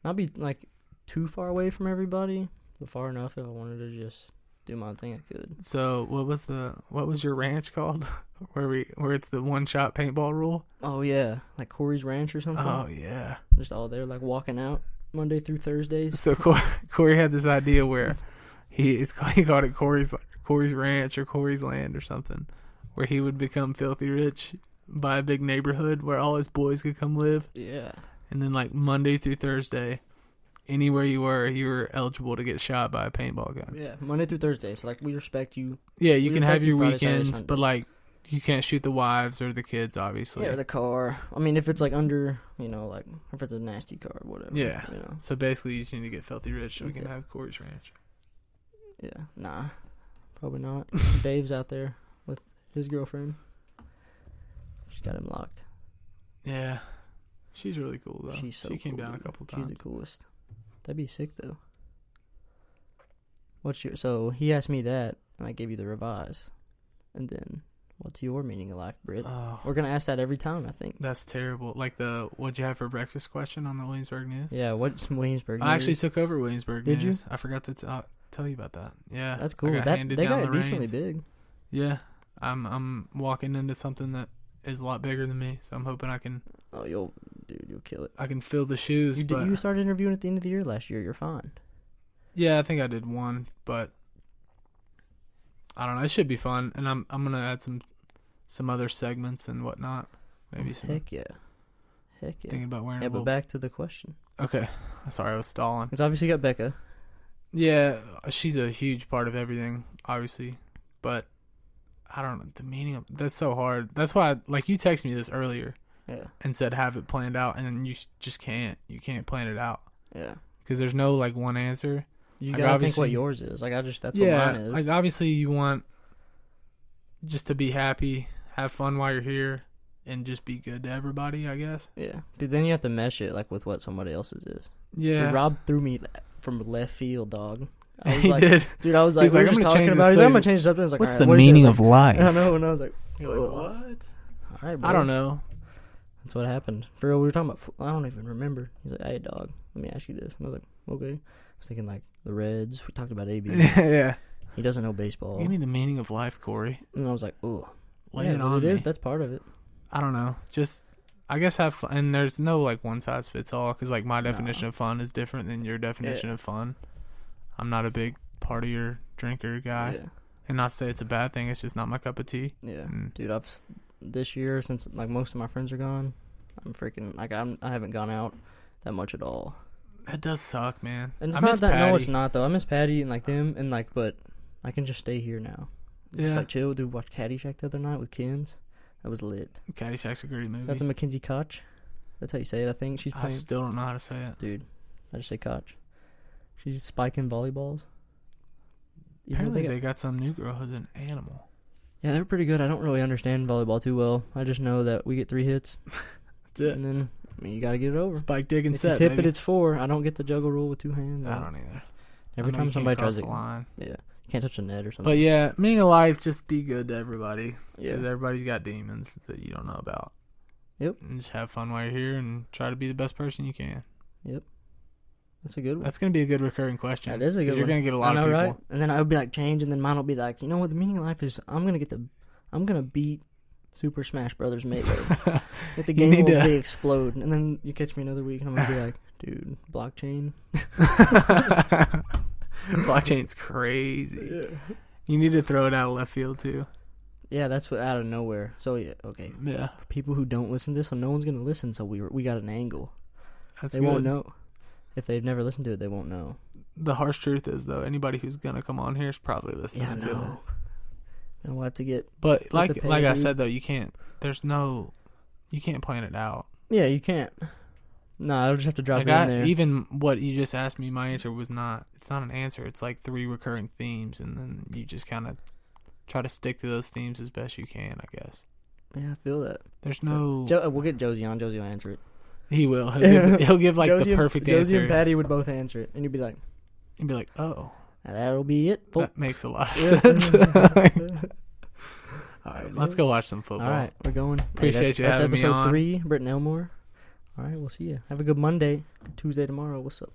Not be like too far away from everybody, but far enough if I wanted to just do my thing I could. So what was your ranch called? where it's the one shot paintball rule? Oh yeah, like Corey's Ranch or something. Oh yeah. Just all there, like walking out Monday through Thursdays. So Corey had this idea where he called it Corey's Ranch or Corey's Land or something, where he would become filthy rich, buy a big neighborhood where all his boys could come live. Yeah. And then like Monday through Thursday, anywhere you were eligible to get shot by a paintball gun. Yeah, Monday through Thursday. So like we respect you. Yeah, you can have your Friday, Saturday, weekends, Sunday. but like you can't shoot the wives or the kids, obviously. Yeah, or the car. I mean, if it's like under, like if it's a nasty car or whatever. Yeah. You know. So basically, you just need to get filthy rich so we can Yeah. have Corey's Ranch. Yeah. Nah. Probably not. Dave's out there with his girlfriend. She's got him locked. Yeah, she's really cool though. She's so she came cool, down dude. a couple times. She's the coolest. That'd be sick though. So he asked me that, and I gave you the revise. And then, what's your meaning of life, Britt? Oh, We're gonna ask that every time, I think. that's terrible. Like the "What'd you have for breakfast?" question on the Williamsburg News. Yeah. What's Williamsburg? I actually news? took over Williamsburg Did you? News. I forgot to tell you about that. Yeah, That's I cool. got That handed they down got the decently reins. big. Yeah, I'm walking into something that is a lot bigger than me, so I'm hoping I can Oh, you'll kill it. fill the shoes. You started interviewing at the end of the year last year. You're fine. Yeah, I think I did one, but I don't know. It should be fun, and I'm gonna add some other segments and whatnot. Maybe some. Heck yeah. Thinking about wearing Yeah, a but little. back to the question. Okay, sorry, I was stalling. It's obviously got Becca. Yeah, she's a huge part of everything, obviously, but I don't know the meaning of that's so hard. That's why, you texted me this earlier Yeah. and said have it planned out, and then you just can't. You can't plan it out Yeah. because there's no one answer. You Like, gotta think obviously- what yours is. That's Yeah, what mine is. obviously you want just to be happy, have fun while you're here, and just be good to everybody, I guess. Yeah. Dude, then you have to mesh it with what somebody else's is. Yeah, Dude, Rob threw me from left field, dog. I was he like, did. dude, I was like, He's we were like, just I'm gonna talking change about it. this He's like, I'm later. gonna change this up. And I was like, What's all the right, what is it? I was meaning like, of life? I know, and I was like, You're ugh. what? All right, bro. I don't know. That's what happened. For real, we were talking about. I don't even remember. He's like, "Hey, dog, let me ask you this." And I was like, "Okay." I was thinking the Reds. We talked about AB. Yeah. He doesn't know baseball. Give me the meaning of life, Corey. And I was like, "Oh, Lay yeah, it but on it is. me. That's part of it." I don't know. Just, I guess have fun. And there's no one size fits all because my definition of fun is different than your definition of fun. I'm not a big partier drinker guy, Yeah, and not to say it's a bad thing. It's just not my cup of tea. yeah, Mm. dude. This year since most of my friends are gone, I'm freaking I haven't gone out that much at all. That does suck, man. And it's I not miss that. Patty. No, it's not though. I miss Patty and them and but I can just stay here now. Yeah. Just chill. Dude, watch Caddyshack the other night with Kins. That was lit. Caddyshack's a great movie. That's a Mackenzie Koch. That's how you say it. I think she's I playing. still don't know how to say it. Dude, I just say Koch. She's spiking volleyballs. You know Apparently, they got some new girl who's an animal. Yeah, they're pretty good. I don't really understand volleyball too well. I just know that we get 3 hits, That's it. and then you got to get it over. Spike, dig, and If set. you tip baby. it, it's 4. I don't get the juggle rule with 2 hands. I don't either. Every I know time you somebody can't cross tries it, the line. yeah, you can't touch the net or something. But yeah, meaning of life, just be good to everybody. yeah, Because everybody's got demons that you don't know about. Yep. And just have fun while you're here and try to be the best person you can. that's a good one. That's going to be a good recurring question. That is a 'Cause good You're one. going to get a I lot know, of people. right? And then I would be change, and then mine will be you know what? The meaning of life is I'm gonna beat Super Smash Brothers Melee. If the You game need will to- be explode, and then you catch me another week, and I'm gonna be dude, blockchain. Blockchain's crazy. You need to throw it out of left field, too. Yeah, that's what out of nowhere. So yeah, okay. Yeah. For people who don't listen to this, so no one's gonna listen. So we got an angle. That's They good. won't know if they've never listened to it. They won't know. The harsh truth is, though, anybody who's going to come on here is probably listening Yeah, I to it. know. And we'll have to get. But the pay, like I dude. said, though, you can't plan it out. Yeah, you can't. No, I'll just have to drop it in there. Even what you just asked me, my answer was not. It's not an answer. It's 3 recurring themes, and then you just kind of try to stick to those themes as best you can, I guess. Yeah, I feel that. There's So, no. we'll get Josie on. Josie will answer it. He will. He'll give Josie the perfect Josie answer. and Patty would both answer it, and you'd be like, You'd be like, oh, "That'll be it." that makes a lot of Yeah. sense. All right, let's go watch some football. All right, we're going. Appreciate you that's having me episode on. 3, Britton Elmore. All right, we'll see you. Have a good Monday. Good Tuesday tomorrow. What's up?